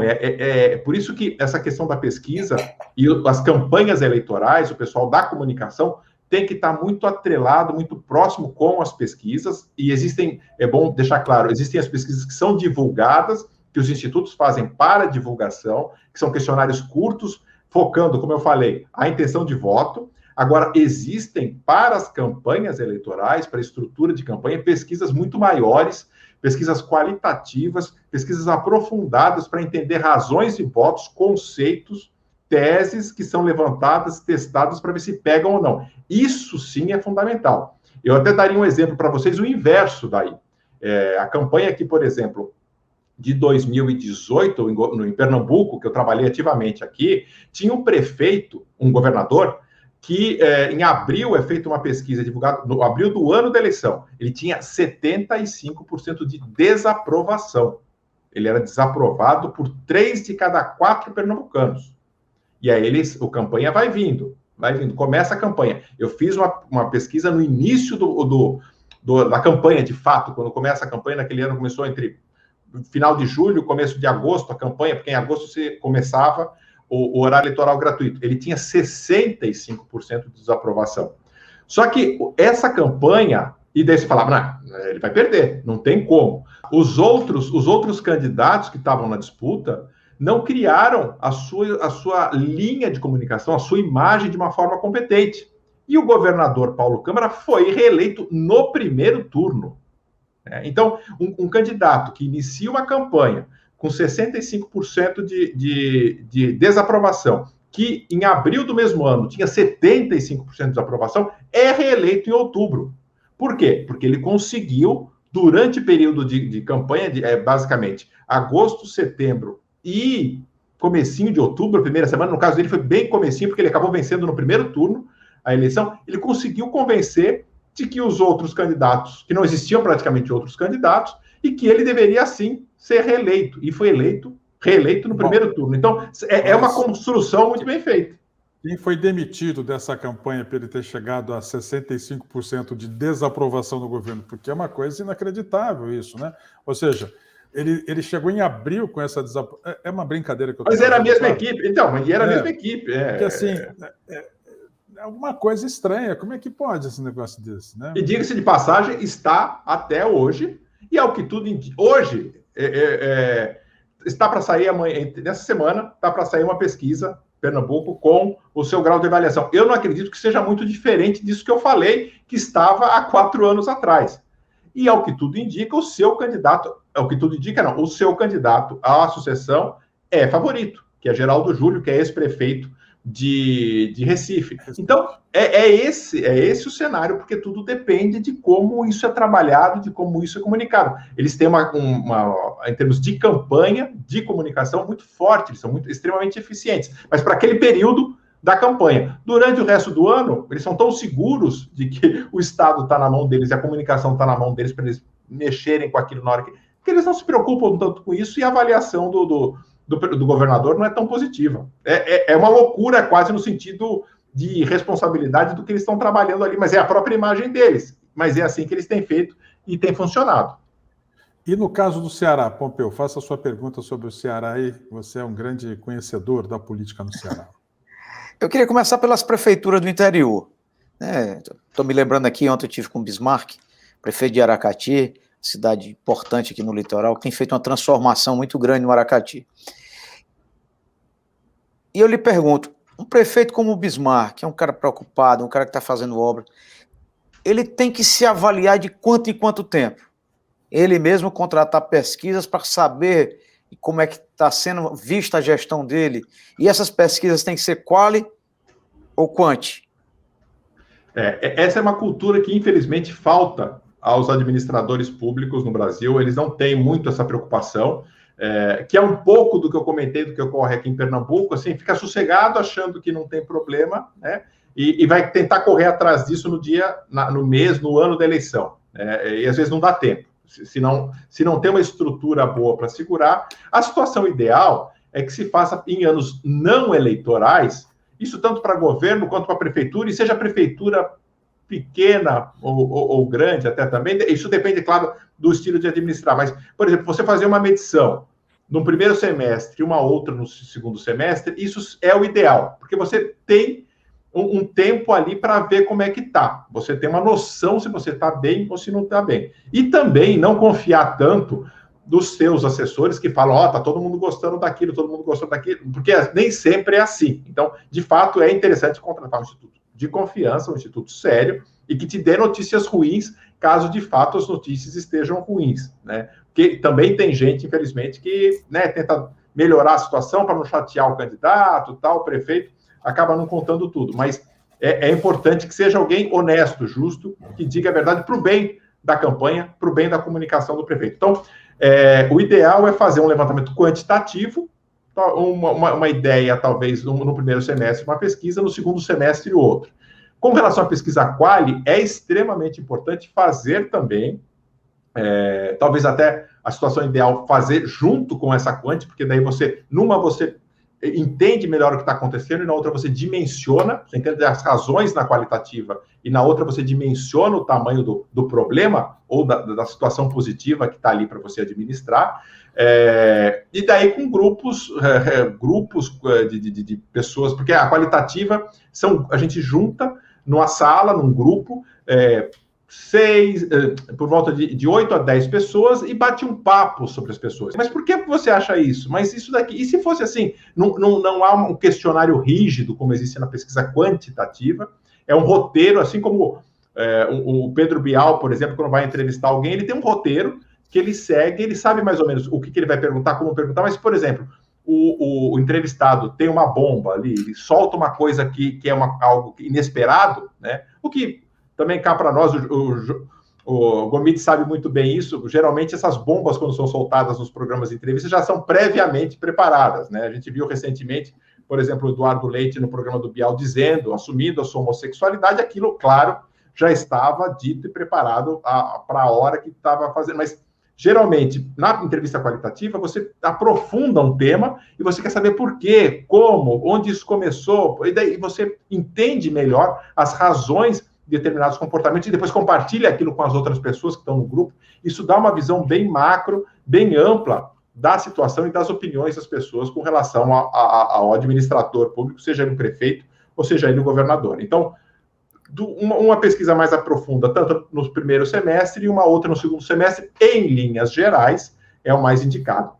por isso que essa questão da pesquisa e as campanhas eleitorais, o pessoal da comunicação tem que estar muito atrelado, muito próximo com as pesquisas, e existem, é bom deixar claro, existem as pesquisas que são divulgadas, que os institutos fazem para divulgação, que são questionários curtos, focando, como eu falei, a intenção de voto. Agora, existem para as campanhas eleitorais, para a estrutura de campanha, pesquisas muito maiores, pesquisas qualitativas, pesquisas aprofundadas para entender razões de votos, conceitos, teses que são levantadas, testadas para ver se pegam ou não. Isso sim é fundamental. Eu até daria um exemplo para vocês, o inverso daí. A campanha aqui, por exemplo, de 2018, em Pernambuco, que eu trabalhei ativamente aqui, tinha um prefeito, um governador, que em abril é feita uma pesquisa divulgada, no abril do ano da eleição, ele tinha 75% de desaprovação. Ele era desaprovado por 3 de cada 4 pernambucanos. E aí a campanha vai vindo, começa a campanha. Eu fiz uma pesquisa no início da campanha, de fato, quando começa a campanha, naquele ano começou entre final de julho, começo de agosto, a campanha, porque em agosto você começava o horário eleitoral gratuito. Ele tinha 65% de desaprovação. Só que essa campanha, e daí você falava, não, ele vai perder, não tem como. Os outros candidatos que estavam na disputa não criaram a sua linha de comunicação, a sua imagem de uma forma competente. E o governador Paulo Câmara foi reeleito no primeiro turno. Então, um candidato que inicia uma campanha com 65% de desaprovação, que em abril do mesmo ano tinha 75% de desaprovação, é reeleito em outubro. Por quê? Porque ele conseguiu, durante o período de campanha, basicamente agosto, setembro e comecinho de outubro, a primeira semana, no caso dele foi bem comecinho, porque ele acabou vencendo no primeiro turno a eleição, ele conseguiu convencer de que os outros candidatos, que não existiam praticamente outros candidatos, e que ele deveria, sim, ser reeleito. E foi reeleito no primeiro turno. Então, é uma construção muito bem feita. Quem foi demitido dessa campanha por ele ter chegado a 65% de desaprovação do governo? Porque é uma coisa inacreditável isso, né? Ou seja, ele chegou em abril com essa desaprovação. É uma brincadeira que eu estou fazendo. Mas era a mesma equipe. Então, mas era a mesma equipe. Porque assim... É alguma coisa estranha. Como é que pode esse negócio desse, né? E diga-se de passagem, está até hoje, e ao que tudo indica, hoje está para sair amanhã, nessa semana, está para sair uma pesquisa, Pernambuco, com o seu grau de avaliação. Eu não acredito que seja muito diferente disso que eu falei, que estava há 4 anos atrás. E ao que tudo indica, o seu candidato à sucessão é favorito, que é Geraldo Júlio, que é ex-prefeito de Recife. Então, é esse o cenário, porque tudo depende de como isso é trabalhado, de como isso é comunicado. Eles têm em termos de campanha, de comunicação, muito forte, eles são extremamente eficientes. Mas para aquele período da campanha. Durante o resto do ano, eles são tão seguros de que o Estado está na mão deles e a comunicação está na mão deles para eles mexerem com aquilo na hora que eles não se preocupam tanto com isso, e a avaliação do governador não é tão positiva. É uma loucura, quase no sentido de responsabilidade do que eles estão trabalhando ali, mas é a própria imagem deles. Mas é assim que eles têm feito e tem funcionado. E no caso do Ceará, Pompeu, faça a sua pergunta sobre o Ceará aí. Você é um grande conhecedor da política no Ceará. Eu queria começar pelas prefeituras do interior. Estou me lembrando aqui, ontem eu estive com o Bismarck, prefeito de Aracati, cidade importante aqui no litoral, que tem feito uma transformação muito grande no Aracati. E eu lhe pergunto, um prefeito como o Bismarck, que é um cara preocupado, um cara que está fazendo obra, ele tem que se avaliar de quanto em quanto tempo? Ele mesmo contratar pesquisas para saber e como é que está sendo vista a gestão dele? E essas pesquisas têm que ser quali ou quanti? Essa é uma cultura que, infelizmente, falta aos administradores públicos no Brasil. Eles não têm muito essa preocupação, que é um pouco do que eu comentei, do que ocorre aqui em Pernambuco, assim, fica sossegado achando que não tem problema, né? E vai tentar correr atrás disso no dia, no mês, no ano da eleição. E às vezes não dá tempo. Se não tem uma estrutura boa para segurar, a situação ideal é que se faça em anos não eleitorais, isso tanto para governo quanto para prefeitura, e seja a prefeitura pequena ou grande até também, isso depende, claro, do estilo de administrar. Mas, por exemplo, você fazer uma medição no primeiro semestre e uma outra no segundo semestre, isso é o ideal, porque você tem um tempo ali para ver como é que está. Você tem uma noção se você está bem ou se não está bem. E também não confiar tanto dos seus assessores que falam, tá todo mundo gostando daquilo, todo mundo gostando daquilo, porque nem sempre é assim. Então, de fato, é interessante contratar um instituto de confiança, um instituto sério, e que te dê notícias ruins, caso de fato as notícias estejam ruins, né? Porque também tem gente, infelizmente, que, né, tenta melhorar a situação para não chatear o candidato, tal, o prefeito, acaba não contando tudo. Mas é importante que seja alguém honesto, justo, que diga a verdade para o bem da campanha, para o bem da comunicação do prefeito. Então, o ideal é fazer um levantamento quantitativo, uma ideia, talvez, no primeiro semestre, uma pesquisa, no segundo semestre, outra. Com relação à pesquisa quali, é extremamente importante fazer também, talvez até a situação ideal, fazer junto com essa quanti, porque daí você entende melhor o que está acontecendo, e na outra você dimensiona, você entende as razões na qualitativa, e na outra você dimensiona o tamanho do problema, ou da situação positiva que está ali para você administrar, e daí com grupos de pessoas, porque a qualitativa a gente junta numa sala, num grupo, por volta de 8 a 10 pessoas, e bate um papo sobre as pessoas. Mas por que você acha isso? Mas isso daqui... E se fosse assim, não há um questionário rígido, como existe na pesquisa quantitativa, é um roteiro, assim como o Pedro Bial, por exemplo, quando vai entrevistar alguém, ele tem um roteiro que ele segue, ele sabe mais ou menos o que ele vai perguntar, como perguntar, mas, por exemplo, o entrevistado tem uma bomba ali, ele solta uma coisa que é algo inesperado, né? O que também cá para nós, o Gomide sabe muito bem isso, geralmente essas bombas, quando são soltadas nos programas de entrevista, já são previamente preparadas, né? A gente viu recentemente, por exemplo, o Eduardo Leite no programa do Bial assumindo a sua homossexualidade, aquilo, claro, já estava dito e preparado para a hora que estava fazendo, mas geralmente, na entrevista qualitativa, você aprofunda um tema e você quer saber por quê, como, onde isso começou, e daí você entende melhor as razões de determinados comportamentos e depois compartilha aquilo com as outras pessoas que estão no grupo. Isso dá uma visão bem macro, bem ampla da situação e das opiniões das pessoas com relação ao administrador público, seja ele o prefeito ou seja ele o governador. Então, uma pesquisa mais aprofunda, tanto no primeiro semestre e uma outra no segundo semestre, em linhas gerais, é o mais indicado.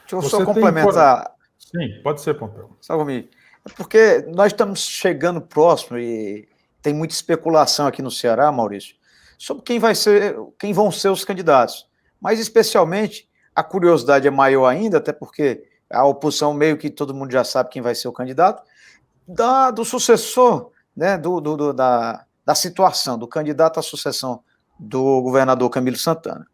Deixa eu só complementar. Sim, pode ser, Pompeu. Salve-me. Porque nós estamos chegando próximo e tem muita especulação aqui no Ceará, Maurício, sobre quem vão ser os candidatos. Mas, especialmente, a curiosidade é maior ainda, até porque a oposição meio que todo mundo já sabe quem vai ser o candidato, do sucessor, né, da situação, do candidato à sucessão do governador Camilo Santana.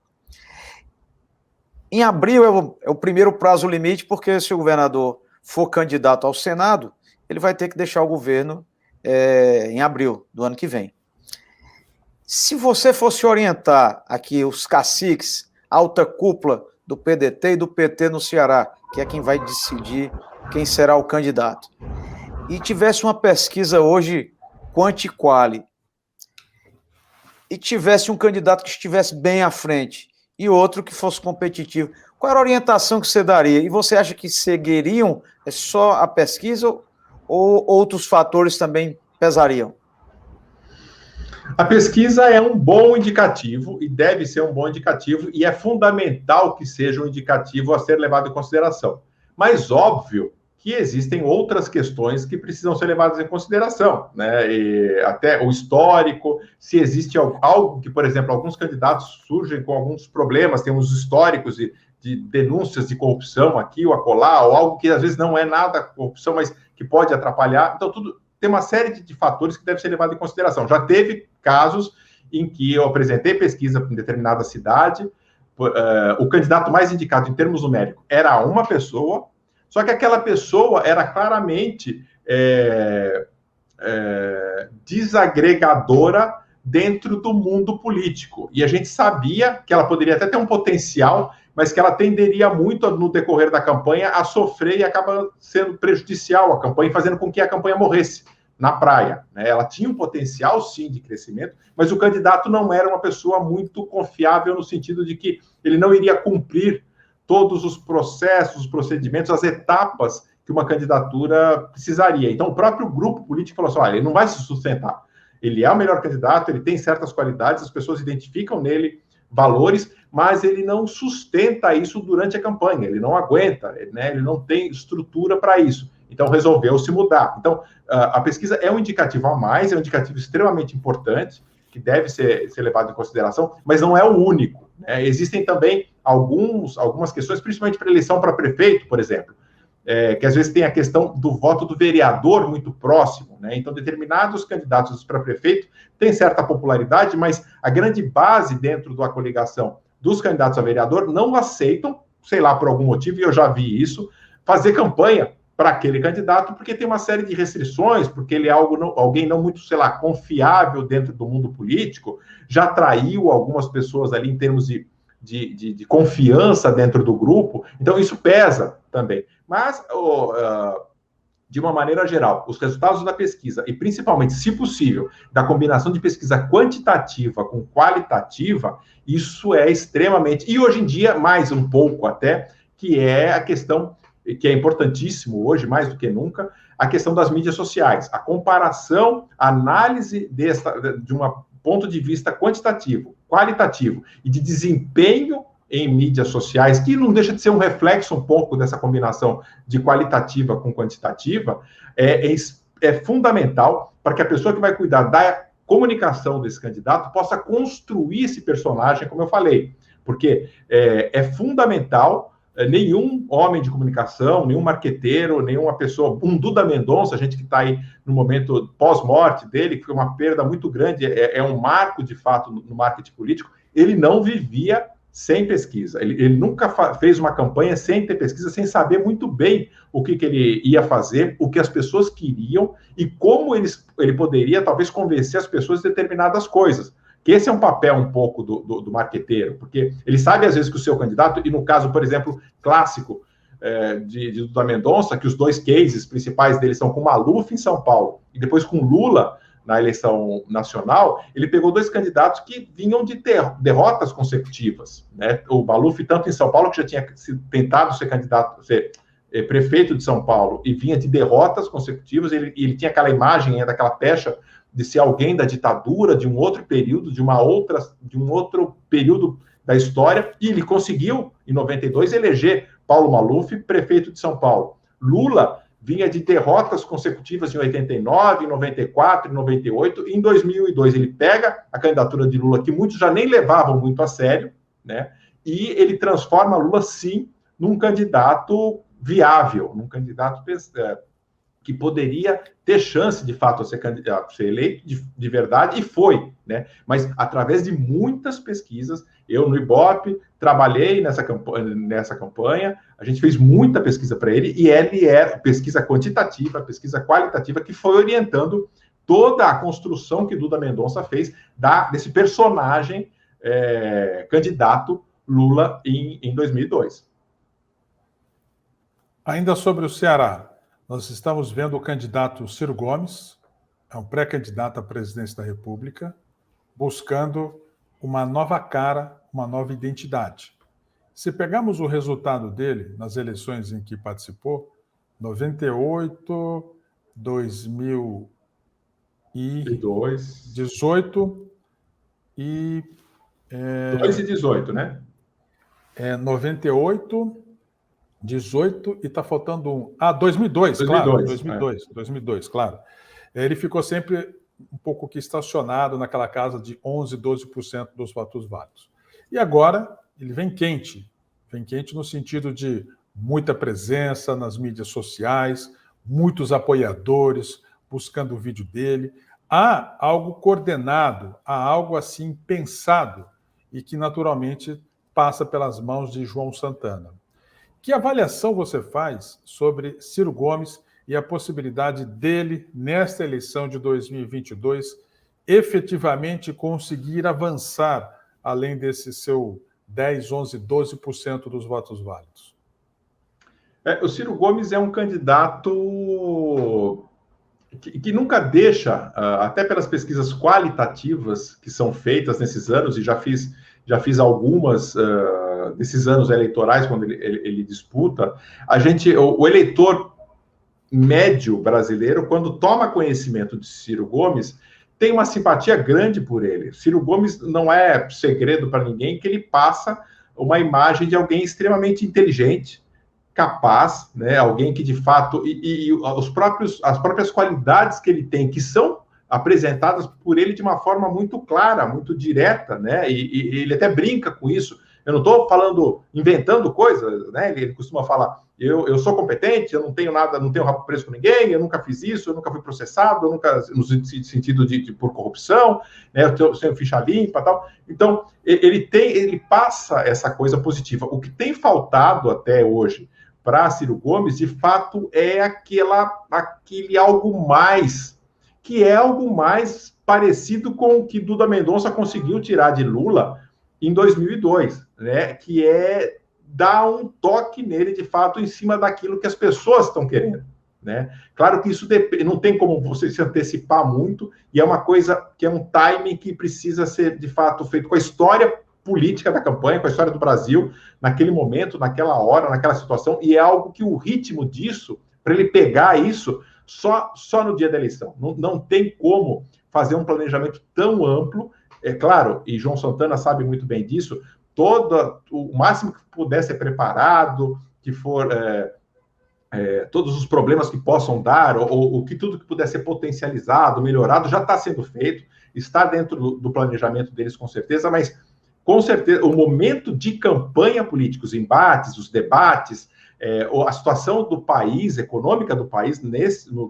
Em abril é o primeiro prazo limite, porque se o governador for candidato ao Senado, ele vai ter que deixar o governo em abril do ano que vem. Se você fosse orientar aqui os caciques, alta cúpula do PDT e do PT no Ceará, que é quem vai decidir quem será o candidato, e tivesse uma pesquisa hoje quanti-quali, e tivesse um candidato que estivesse bem à frente, e outro que fosse competitivo, qual era a orientação que você daria? E você acha que seguiriam só a pesquisa ou outros fatores também pesariam? A pesquisa é um bom indicativo e deve ser um bom indicativo, e é fundamental que seja um indicativo a ser levado em consideração. Mas, óbvio, que existem outras questões que precisam ser levadas em consideração, né? E até o histórico, se existe algo que, por exemplo, alguns candidatos surgem com alguns problemas, tem uns históricos de denúncias de corrupção aqui ou acolá, ou algo que às vezes não é nada corrupção, mas que pode atrapalhar. Então, tudo tem uma série de fatores que deve ser levado em consideração. Já teve casos em que eu apresentei pesquisa em determinada cidade, o candidato mais indicado em termos numéricos era uma pessoa, só que aquela pessoa era claramente desagregadora dentro do mundo político. E a gente sabia que ela poderia até ter um potencial, mas que ela tenderia muito, no decorrer da campanha, a sofrer e acaba sendo prejudicial à campanha, fazendo com que a campanha morresse na praia, né? Ela tinha um potencial, sim, de crescimento, mas o candidato não era uma pessoa muito confiável no sentido de que ele não iria cumprir todos os processos, os procedimentos, as etapas que uma candidatura precisaria. Então, o próprio grupo político falou assim, olha, ele não vai se sustentar. Ele é o melhor candidato, ele tem certas qualidades, as pessoas identificam nele valores, mas ele não sustenta isso durante a campanha, ele não aguenta, né? Ele não tem estrutura para isso. Então, resolveu se mudar. Então, a pesquisa é um indicativo a mais, é um indicativo extremamente importante, que deve ser levado em consideração, mas não é o único, né? Existem também algumas questões, principalmente para eleição para prefeito, por exemplo, que às vezes tem a questão do voto do vereador muito próximo, né? Então, determinados candidatos para prefeito têm certa popularidade, mas a grande base dentro da coligação dos candidatos a vereador não aceitam, sei lá, por algum motivo, e eu já vi isso, fazer campanha para aquele candidato, porque tem uma série de restrições, porque ele é alguém não muito, sei lá, confiável dentro do mundo político, já traiu algumas pessoas ali em termos de confiança dentro do grupo, então isso pesa também. Mas, de uma maneira geral, os resultados da pesquisa, e principalmente, se possível, da combinação de pesquisa quantitativa com qualitativa, isso é extremamente, e hoje em dia, mais um pouco até, que é a questão que é importantíssimo hoje, mais do que nunca, a questão das mídias sociais. A comparação, a análise de um ponto de vista quantitativo, qualitativo e de desempenho em mídias sociais, que não deixa de ser um reflexo um pouco dessa combinação de qualitativa com quantitativa, é fundamental para que a pessoa que vai cuidar da comunicação desse candidato possa construir esse personagem, como eu falei, porque é fundamental. Nenhum homem de comunicação, nenhum marqueteiro, nenhuma pessoa, um Duda Mendonça, a gente que está aí no momento pós-morte dele, que foi uma perda muito grande, é um marco, de fato, no marketing político, ele não vivia sem pesquisa. Ele nunca fez uma campanha sem ter pesquisa, sem saber muito bem o que ele ia fazer, o que as pessoas queriam e como ele poderia, talvez, convencer as pessoas de determinadas coisas. Que esse é um papel um pouco do marqueteiro, porque ele sabe, às vezes, que o seu candidato, e no caso, por exemplo, clássico de Duda Mendonça, que os dois cases principais dele são com Maluf em São Paulo e depois com Lula na eleição nacional, ele pegou dois candidatos que vinham de derrotas consecutivas, né? O Maluf, tanto em São Paulo, que já tinha tentado ser candidato, ser prefeito de São Paulo, e vinha de derrotas consecutivas, ele tinha aquela imagem daquela pecha de ser alguém da ditadura, de um outro período, de um outro período da história, e ele conseguiu, em 92, eleger Paulo Maluf prefeito de São Paulo. Lula vinha de derrotas consecutivas em 89, em 94, em 98, e em 2002 ele pega a candidatura de Lula, que muitos já nem levavam muito a sério, né? E ele transforma Lula, sim, num candidato viável, num candidato que poderia ter chance, de fato, de ser eleito de verdade, e foi, né? Mas, através de muitas pesquisas, eu, no Ibope, trabalhei nessa campanha, a gente fez muita pesquisa para ele, e ele é pesquisa quantitativa, pesquisa qualitativa, que foi orientando toda a construção que Duda Mendonça fez desse personagem candidato Lula em 2002. Ainda sobre o Ceará, nós estamos vendo o candidato Ciro Gomes, é um pré-candidato à presidência da República, buscando uma nova cara, uma nova identidade. Se pegarmos o resultado dele nas eleições em que participou, 98, 2018 e... 2 e 18, né? 98... 18 e está faltando um. 2002, claro. 2002, claro. Ele ficou sempre um pouco que estacionado naquela casa de 11%, 12% dos votos válidos. E agora ele vem quente Vem quente no sentido de muita presença nas mídias sociais, muitos apoiadores buscando o vídeo dele. Há algo coordenado, há algo assim pensado e que naturalmente passa pelas mãos de João Santana. Que avaliação você faz sobre Ciro Gomes e a possibilidade dele, nesta eleição de 2022, efetivamente conseguir avançar além desse seu 10, 11, 12% dos votos válidos? O Ciro Gomes é um candidato que nunca deixa, até pelas pesquisas qualitativas que são feitas nesses anos, e já fiz algumas desses anos eleitorais, quando ele disputa, o eleitor médio brasileiro, quando toma conhecimento de Ciro Gomes, tem uma simpatia grande por ele. Ciro Gomes não é segredo para ninguém que ele passa uma imagem de alguém extremamente inteligente, capaz, né? Alguém que de fato as próprias qualidades que ele tem, que são apresentadas por ele de uma forma muito clara, muito direta, né? E ele até brinca com isso. Eu não estou falando, inventando coisas, né? Ele costuma falar: eu sou competente, eu não tenho nada, não tenho rabo preso com ninguém, eu nunca fiz isso, eu nunca fui processado, eu nunca, no sentido por corrupção, né? Eu tenho ficha limpa, tal. Então ele passa essa coisa positiva. O que tem faltado até hoje para Ciro Gomes, de fato, é aquele algo mais, que é algo mais parecido com o que Duda Mendonça conseguiu tirar de Lula em 2002, né? Que é dar um toque nele, de fato, em cima daquilo que as pessoas estão querendo, né? Claro que isso não tem como você se antecipar muito, e é uma coisa que é um timing que precisa ser, de fato, feito com a história política da campanha, com a história do Brasil, naquele momento, naquela hora, naquela situação, e é algo que o ritmo disso, para ele pegar isso, só no dia da eleição. Não tem como fazer um planejamento tão amplo, é claro, e João Santana sabe muito bem disso, o máximo que puder ser preparado, que for todos os problemas que possam dar, ou que tudo que puder ser potencializado, melhorado, já está sendo feito, está dentro do planejamento deles, com certeza, mas com certeza o momento de campanha política, os embates, os debates, a situação do país, econômica do país,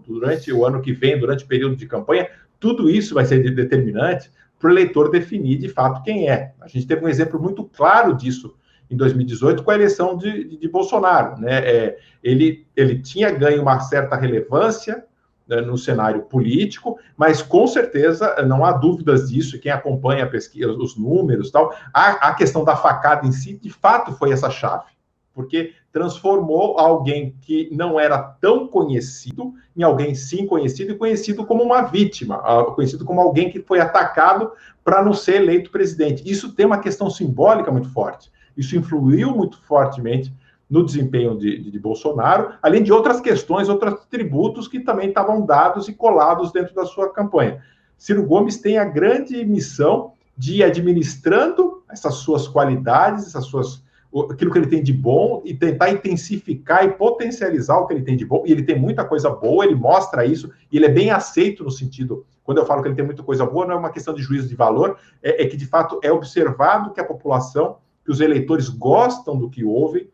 durante o ano que vem, durante o período de campanha, tudo isso vai ser determinante para o eleitor definir, de fato, quem é. A gente teve um exemplo muito claro disso em 2018 com a eleição de Bolsonaro, né? Ele tinha ganho uma certa relevância, né, no cenário político, mas com certeza não há dúvidas disso, e quem acompanha a pesquisa, os números, tal, a questão da facada em si, de fato, foi essa chave, porque transformou alguém que não era tão conhecido em alguém sim conhecido, e conhecido como uma vítima, conhecido como alguém que foi atacado para não ser eleito presidente. Isso tem uma questão simbólica muito forte. Isso influiu muito fortemente no desempenho de Bolsonaro, além de outras questões, outros tributos que também estavam dados e colados dentro da sua campanha. Ciro Gomes tem a grande missão de ir administrando essas suas qualidades, aquilo que ele tem de bom, e tentar intensificar e potencializar o que ele tem de bom. E ele tem muita coisa boa, ele mostra isso, e ele é bem aceito no sentido, quando eu falo que ele tem muita coisa boa, não é uma questão de juízo de valor, é que de fato é observado que a população, que os eleitores gostam do que ouvem,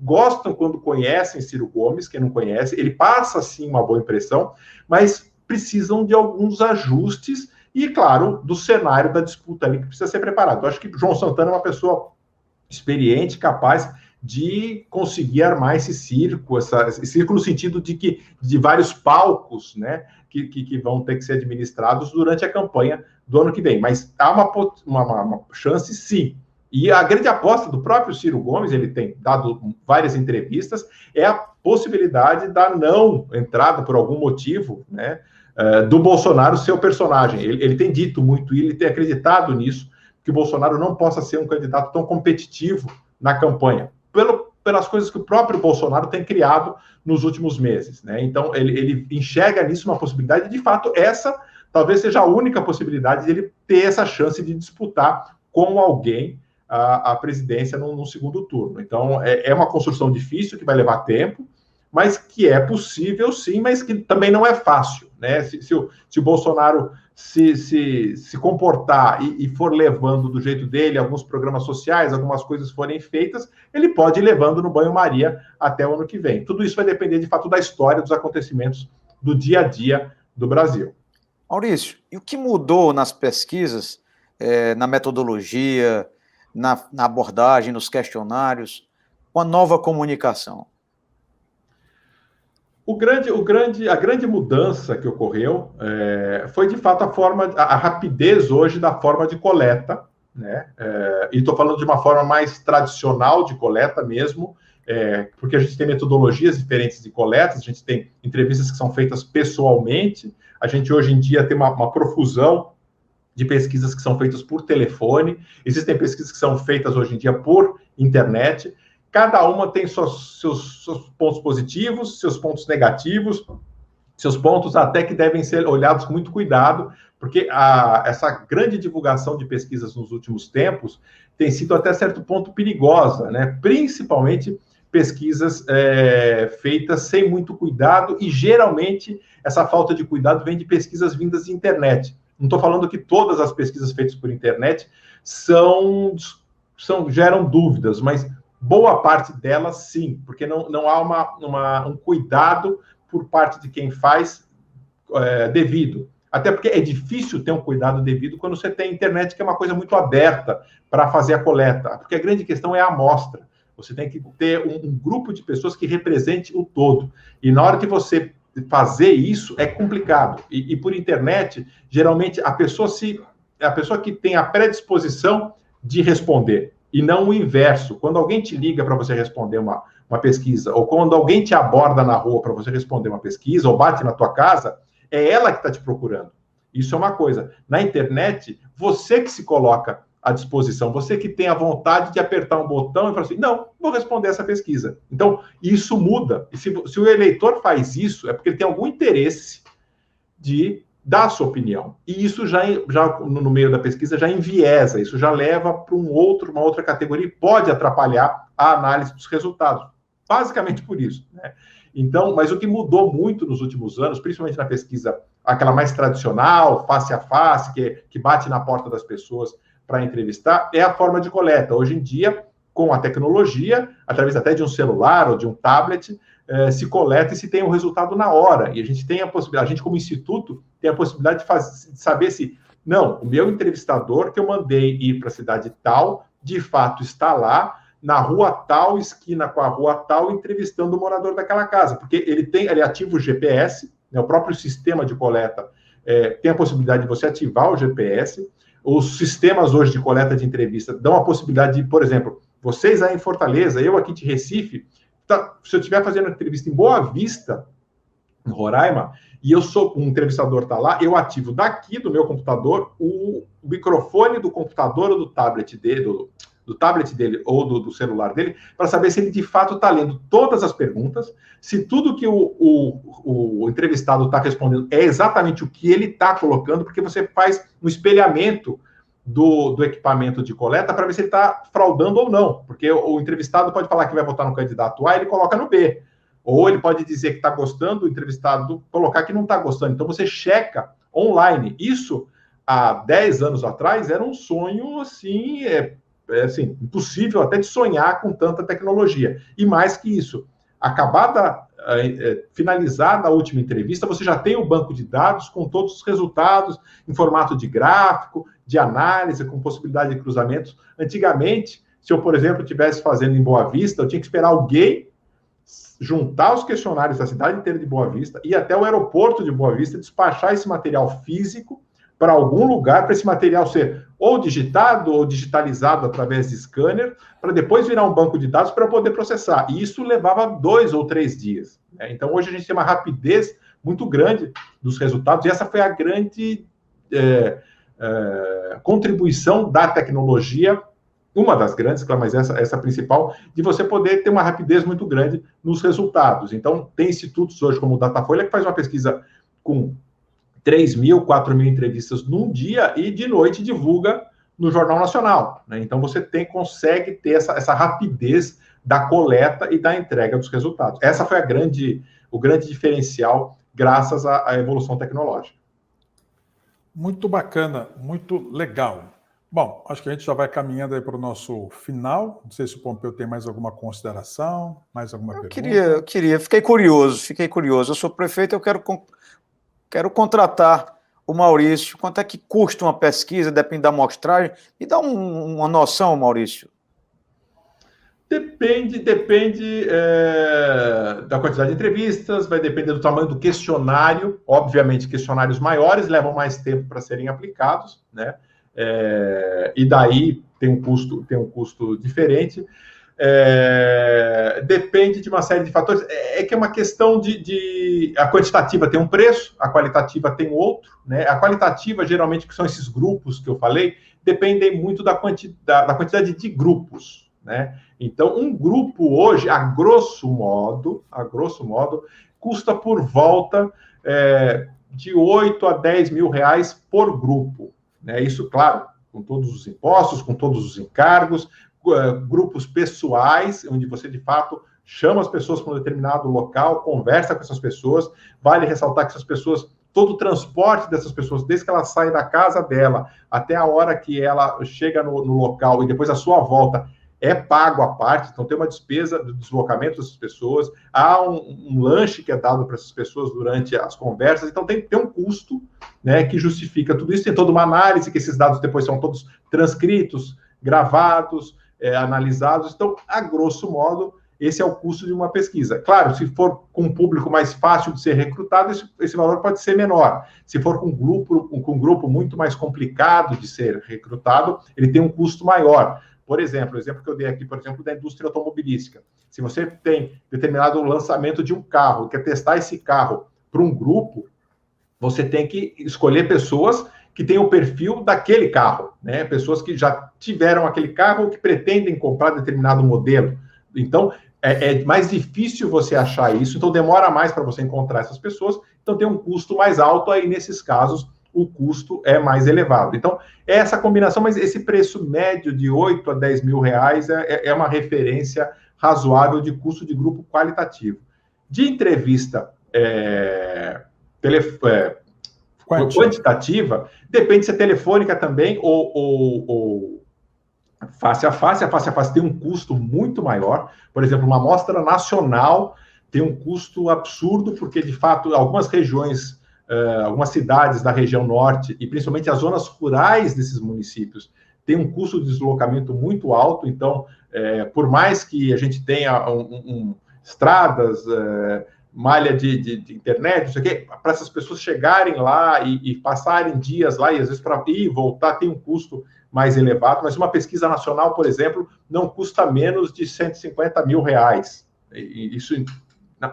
gostam quando conhecem Ciro Gomes, quem não conhece, ele passa, sim, uma boa impressão, mas precisam de alguns ajustes e, claro, do cenário da disputa ali que precisa ser preparado. Eu acho que João Santana é uma pessoa experiente, capaz de conseguir armar esse circo no sentido de vários palcos, né, que vão ter que ser administrados durante a campanha do ano que vem. Mas há uma chance, sim. E a grande aposta do próprio Ciro Gomes, ele tem dado várias entrevistas, é a possibilidade da não entrada, por algum motivo, né, do Bolsonaro ser o personagem. Ele tem dito muito, e ele tem acreditado nisso, que o Bolsonaro não possa ser um candidato tão competitivo na campanha, pelas coisas que o próprio Bolsonaro tem criado nos últimos meses, né? Então, ele enxerga nisso uma possibilidade, e de fato, essa talvez seja a única possibilidade de ele ter essa chance de disputar com alguém a presidência no segundo turno. Então, é uma construção difícil, que vai levar tempo, mas que é possível, sim, mas que também não é fácil, né? Se o Bolsonaro se comportar e for levando do jeito dele, alguns programas sociais, algumas coisas forem feitas, ele pode ir levando no banho-maria até o ano que vem. Tudo isso vai depender, de fato, da história, dos acontecimentos do dia a dia do Brasil. Maurício, e o que mudou nas pesquisas, na metodologia, na abordagem, nos questionários, com a nova comunicação? A grande mudança que ocorreu foi, de fato, a rapidez hoje da forma de coleta, né? E estou falando de uma forma mais tradicional de coleta mesmo, porque a gente tem metodologias diferentes de coletas, a gente tem entrevistas que são feitas pessoalmente, a gente hoje em dia tem uma profusão de pesquisas que são feitas por telefone, existem pesquisas que são feitas hoje em dia por internet. Cada uma tem seus pontos positivos, seus pontos negativos, seus pontos até que devem ser olhados com muito cuidado, porque essa grande divulgação de pesquisas nos últimos tempos tem sido até certo ponto perigosa, né? Principalmente pesquisas feitas sem muito cuidado, e geralmente essa falta de cuidado vem de pesquisas vindas de internet. Não estou falando que todas as pesquisas feitas por internet geram dúvidas, mas boa parte delas, sim, porque não há um cuidado por parte de quem faz devido. Até porque é difícil ter um cuidado devido quando você tem internet, que é uma coisa muito aberta para fazer a coleta. Porque a grande questão é a amostra. Você tem que ter um grupo de pessoas que represente o todo. E na hora que você fazer isso, é complicado. E por internet, geralmente, a pessoa que tem a predisposição de responder, e não o inverso. Quando alguém te liga para você responder uma pesquisa, ou quando alguém te aborda na rua para você responder uma pesquisa, ou bate na tua casa, é ela que está te procurando. Isso é uma coisa. Na internet, você que se coloca à disposição, você que tem a vontade de apertar um botão e falar assim, não, vou responder essa pesquisa. Então, isso muda. E se o eleitor faz isso, é porque ele tem algum interesse de dar a sua opinião. E isso já no meio da pesquisa já enviesa, isso já leva para uma outra categoria e pode atrapalhar a análise dos resultados. Basicamente por isso, né? Então, mas o que mudou muito nos últimos anos, principalmente na pesquisa, aquela mais tradicional, face a face, que bate na porta das pessoas para entrevistar, é a forma de coleta. Hoje em dia, com a tecnologia, através até de um celular ou de um tablet, se coleta e se tem o resultado na hora. E a gente tem a possibilidade, a gente como instituto tem a possibilidade de saber se, não, o meu entrevistador que eu mandei ir para a cidade tal, de fato está lá, na rua tal, esquina com a rua tal, entrevistando o morador daquela casa. Porque ele ativa o GPS, né, o próprio sistema de coleta tem a possibilidade de você ativar o GPS. Os sistemas hoje de coleta de entrevista dão a possibilidade de, por exemplo, vocês aí em Fortaleza, eu aqui de Recife, se eu estiver fazendo uma entrevista em Boa Vista, em Roraima, e um entrevistador está lá, eu ativo daqui do meu computador o microfone do computador ou do tablet dele, do tablet dele ou do celular dele, para saber se ele de fato está lendo todas as perguntas, se tudo que o entrevistado está respondendo é exatamente o que ele está colocando, porque você faz um espelhamento do equipamento de coleta para ver se ele está fraudando ou não, porque o entrevistado pode falar que vai votar no candidato A e ele coloca no B, ou ele pode dizer que está gostando, o entrevistado colocar que não está gostando, então você checa online. Isso, há 10 anos atrás, era um sonho, assim, impossível até de sonhar com tanta tecnologia, e mais que isso, finalizada a última entrevista, você já tem o banco de dados com todos os resultados em formato de gráfico, de análise, com possibilidade de cruzamentos. Antigamente, se eu, por exemplo, estivesse fazendo em Boa Vista, eu tinha que esperar alguém juntar os questionários da cidade inteira de Boa Vista, ir até o aeroporto de Boa Vista, despachar esse material físico para algum lugar, para esse material ser ou digitado ou digitalizado através de scanner, para depois virar um banco de dados para poder processar. E isso levava 2 ou 3 dias. Né? Então, hoje a gente tem uma rapidez muito grande dos resultados, e essa foi a grande contribuição da tecnologia, uma das grandes, mas essa principal, de você poder ter uma rapidez muito grande nos resultados. Então, tem institutos hoje como o Datafolha que faz uma pesquisa com 3.000, 4.000 entrevistas num dia e de noite divulga no Jornal Nacional. Né? Então, você consegue ter essa rapidez da coleta e da entrega dos resultados. Essa foi o grande diferencial graças à evolução tecnológica. Muito bacana, muito legal. Bom, acho que a gente já vai caminhando aí para o nosso final. Não sei se o Pompeu tem mais alguma consideração, mais alguma pergunta. Fiquei curioso. Eu sou prefeito, eu quero contratar o Maurício. Quanto é que custa uma pesquisa, depende da amostragem? Me dá uma noção, Maurício. Depende da quantidade de entrevistas, vai depender do tamanho do questionário. Obviamente, questionários maiores levam mais tempo para serem aplicados, né? E daí tem um custo diferente. Depende de uma série de fatores. É que é uma questão a quantitativa tem um preço, a qualitativa tem outro, né? A qualitativa, geralmente, que são esses grupos que eu falei, dependem muito da quantidade de grupos, né? Então, um grupo hoje, a grosso modo, custa por volta de 8 a 10 mil reais por grupo, né? Isso, claro, com todos os impostos, com todos os encargos, grupos pessoais, onde você, de fato, chama as pessoas para um determinado local, conversa com essas pessoas. Vale ressaltar que essas pessoas, todo o transporte dessas pessoas, desde que ela sai da casa dela até a hora que ela chega no local e depois a sua volta, é pago à parte, então tem uma despesa do deslocamento dessas pessoas, há um lanche que é dado para essas pessoas durante as conversas, então tem um custo, né, que justifica tudo isso, tem toda uma análise, que esses dados depois são todos transcritos, gravados, analisados, então, a grosso modo, esse é o custo de uma pesquisa. Claro, se for com um público mais fácil de ser recrutado, esse valor pode ser menor. Se for com um grupo muito mais complicado de ser recrutado, ele tem um custo maior. Por exemplo, o exemplo que eu dei aqui, por exemplo, da indústria automobilística. Se você tem determinado lançamento de um carro, quer testar esse carro para um grupo, você tem que escolher pessoas que têm o perfil daquele carro, né? Pessoas que já tiveram aquele carro ou que pretendem comprar determinado modelo. Então, é mais difícil você achar isso, então demora mais para você encontrar essas pessoas, então tem um custo mais alto, aí nesses casos o custo é mais elevado. Então, é essa combinação, mas esse preço médio de 8 a 10 mil reais é uma referência razoável de custo de grupo qualitativo. De entrevista quantitativa, depende se é telefônica também ou face a face. A face a face tem um custo muito maior. Por exemplo, uma amostra nacional tem um custo absurdo, porque, de fato, algumas regiões, algumas cidades da região norte, e principalmente as zonas rurais desses municípios, tem um custo de deslocamento muito alto. Então, por mais que a gente tenha estradas, malha de internet, não sei o quê, para essas pessoas chegarem lá e passarem dias lá, e às vezes para ir e voltar tem um custo mais elevado, mas uma pesquisa nacional, por exemplo, não custa menos de 150 mil reais. Isso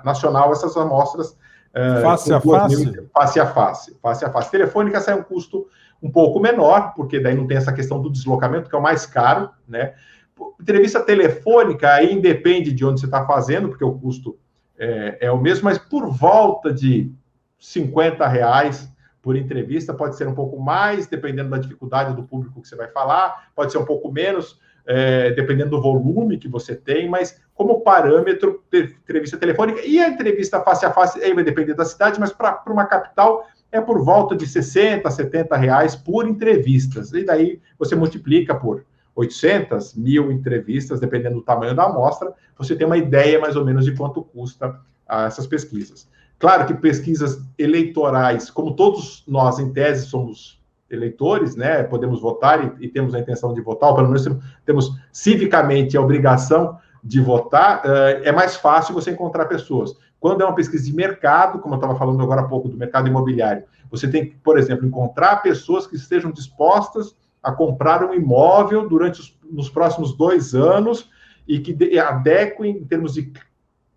nacional, essas amostras face a face? Face a face. Telefônica sai um custo um pouco menor, porque daí não tem essa questão do deslocamento, que é o mais caro, né? Entrevista telefônica, aí independe de onde você está fazendo, porque o custo é o mesmo, mas por volta de 50 reais por entrevista, pode ser um pouco mais, dependendo da dificuldade do público que você vai falar, pode ser um pouco menos, dependendo do volume que você tem, mas como parâmetro, entrevista telefônica e a entrevista face a face, aí vai depender da cidade, mas para uma capital é por volta de 60, 70 reais por entrevistas, e daí você multiplica por 800, 1.000 entrevistas, dependendo do tamanho da amostra, você tem uma ideia mais ou menos de quanto custa essas pesquisas. Claro que pesquisas eleitorais, como todos nós, em tese, somos eleitores, né? Podemos votar e temos a intenção de votar, ou pelo menos temos civicamente a obrigação de votar, é mais fácil você encontrar pessoas. Quando é uma pesquisa de mercado, como eu estava falando agora há pouco do mercado imobiliário, você tem que, por exemplo, encontrar pessoas que estejam dispostas a comprar um imóvel nos próximos 2 anos e que adequem em termos de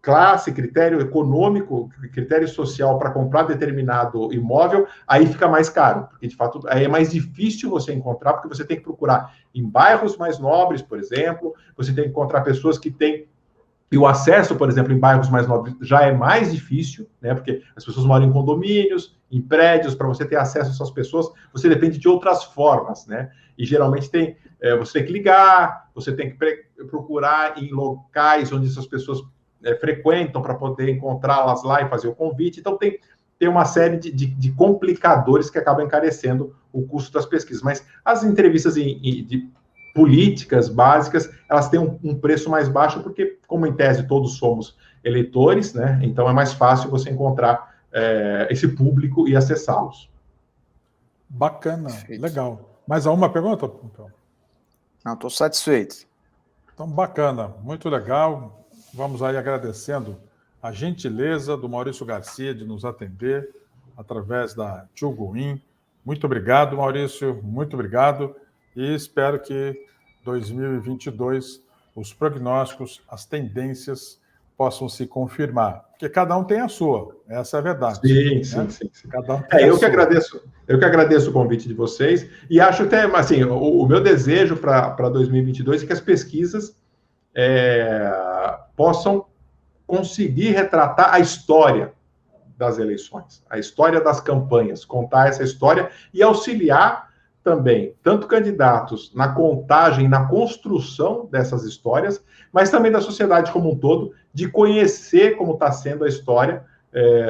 classe, critério econômico, critério social para comprar determinado imóvel, aí fica mais caro, porque de fato aí é mais difícil você encontrar, porque você tem que procurar em bairros mais nobres, por exemplo, você tem que encontrar pessoas que têm, e o acesso, por exemplo, em bairros mais nobres já é mais difícil, né, porque as pessoas moram em condomínios, em prédios, para você ter acesso a essas pessoas, você depende de outras formas, né, e geralmente você tem que ligar, você tem que procurar em locais onde essas pessoas frequentam para poder encontrá-las lá e fazer o convite. Então, tem tem uma série de complicadores que acabam encarecendo o custo das pesquisas. Mas as entrevistas de políticas básicas, elas têm um preço mais baixo, porque, como em tese todos somos eleitores, né? Então é mais fácil você encontrar esse público e acessá-los. Bacana, legal. Mais alguma pergunta? Não, estou satisfeito. Então, bacana, muito legal. Vamos aí agradecendo a gentileza do Maurício Garcia de nos atender através da Tio Goin. Muito obrigado, Maurício, muito obrigado. E espero que 2022 os prognósticos, as tendências possam se confirmar. Porque cada um tem a sua, essa é a verdade. Sim, né? Sim. Cada um tem eu que agradeço o convite de vocês e acho até, assim, o meu desejo para 2022 é que as pesquisas possam conseguir retratar a história das eleições, a história das campanhas, contar essa história e auxiliar também, tanto candidatos na contagem, na construção dessas histórias, mas também da sociedade como um todo, de conhecer como está sendo a história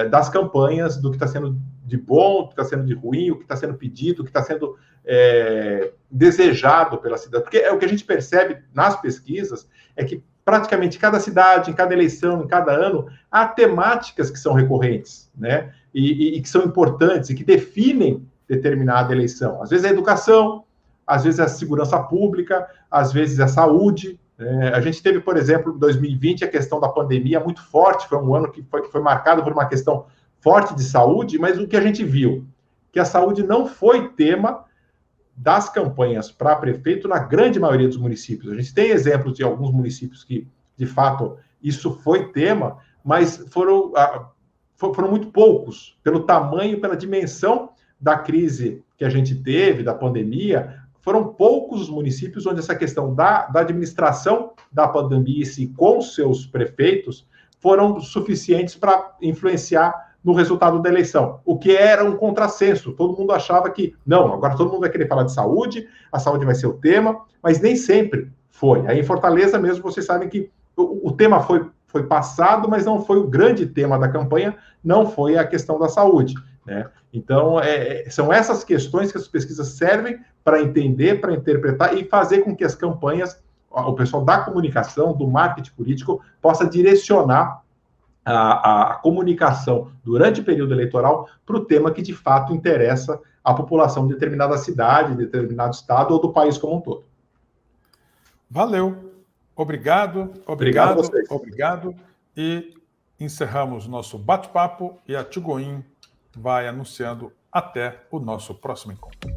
das campanhas, do que está sendo de bom, do que está sendo de ruim, o que está sendo pedido, o que está sendo desejado pela cidade. Porque o que a gente percebe nas pesquisas é que praticamente cada cidade, em cada eleição, em cada ano, há temáticas que são recorrentes, né? E que são importantes e que definem determinada eleição. Às vezes é a educação, às vezes é a segurança pública, às vezes é a saúde. A gente teve, por exemplo, em 2020, a questão da pandemia muito forte, foi um ano que foi marcado por uma questão forte de saúde, mas o que a gente viu? Que a saúde não foi tema das campanhas para prefeito na grande maioria dos municípios. A gente tem exemplos de alguns municípios que, de fato, isso foi tema, mas foram muito poucos, pelo tamanho, pela dimensão da crise que a gente teve, da pandemia. Foram poucos os municípios onde essa questão da administração da pandemia com seus prefeitos foram suficientes para influenciar no resultado da eleição, o que era um contrassenso. Todo mundo achava que, não, agora todo mundo vai querer falar de saúde, a saúde vai ser o tema, mas nem sempre foi. Aí em Fortaleza mesmo, vocês sabem que o tema foi passado, mas não foi o grande tema da campanha, não foi a questão da saúde, né? Então, são essas questões que as pesquisas servem para entender, para interpretar e fazer com que as campanhas, o pessoal da comunicação, do marketing político, possa direcionar a comunicação durante o período eleitoral para o tema que de fato interessa a população de determinada cidade, de determinado estado ou do país como um todo. Valeu. Obrigado. E encerramos nosso bate-papo e a Tio Goin vai anunciando até o nosso próximo encontro.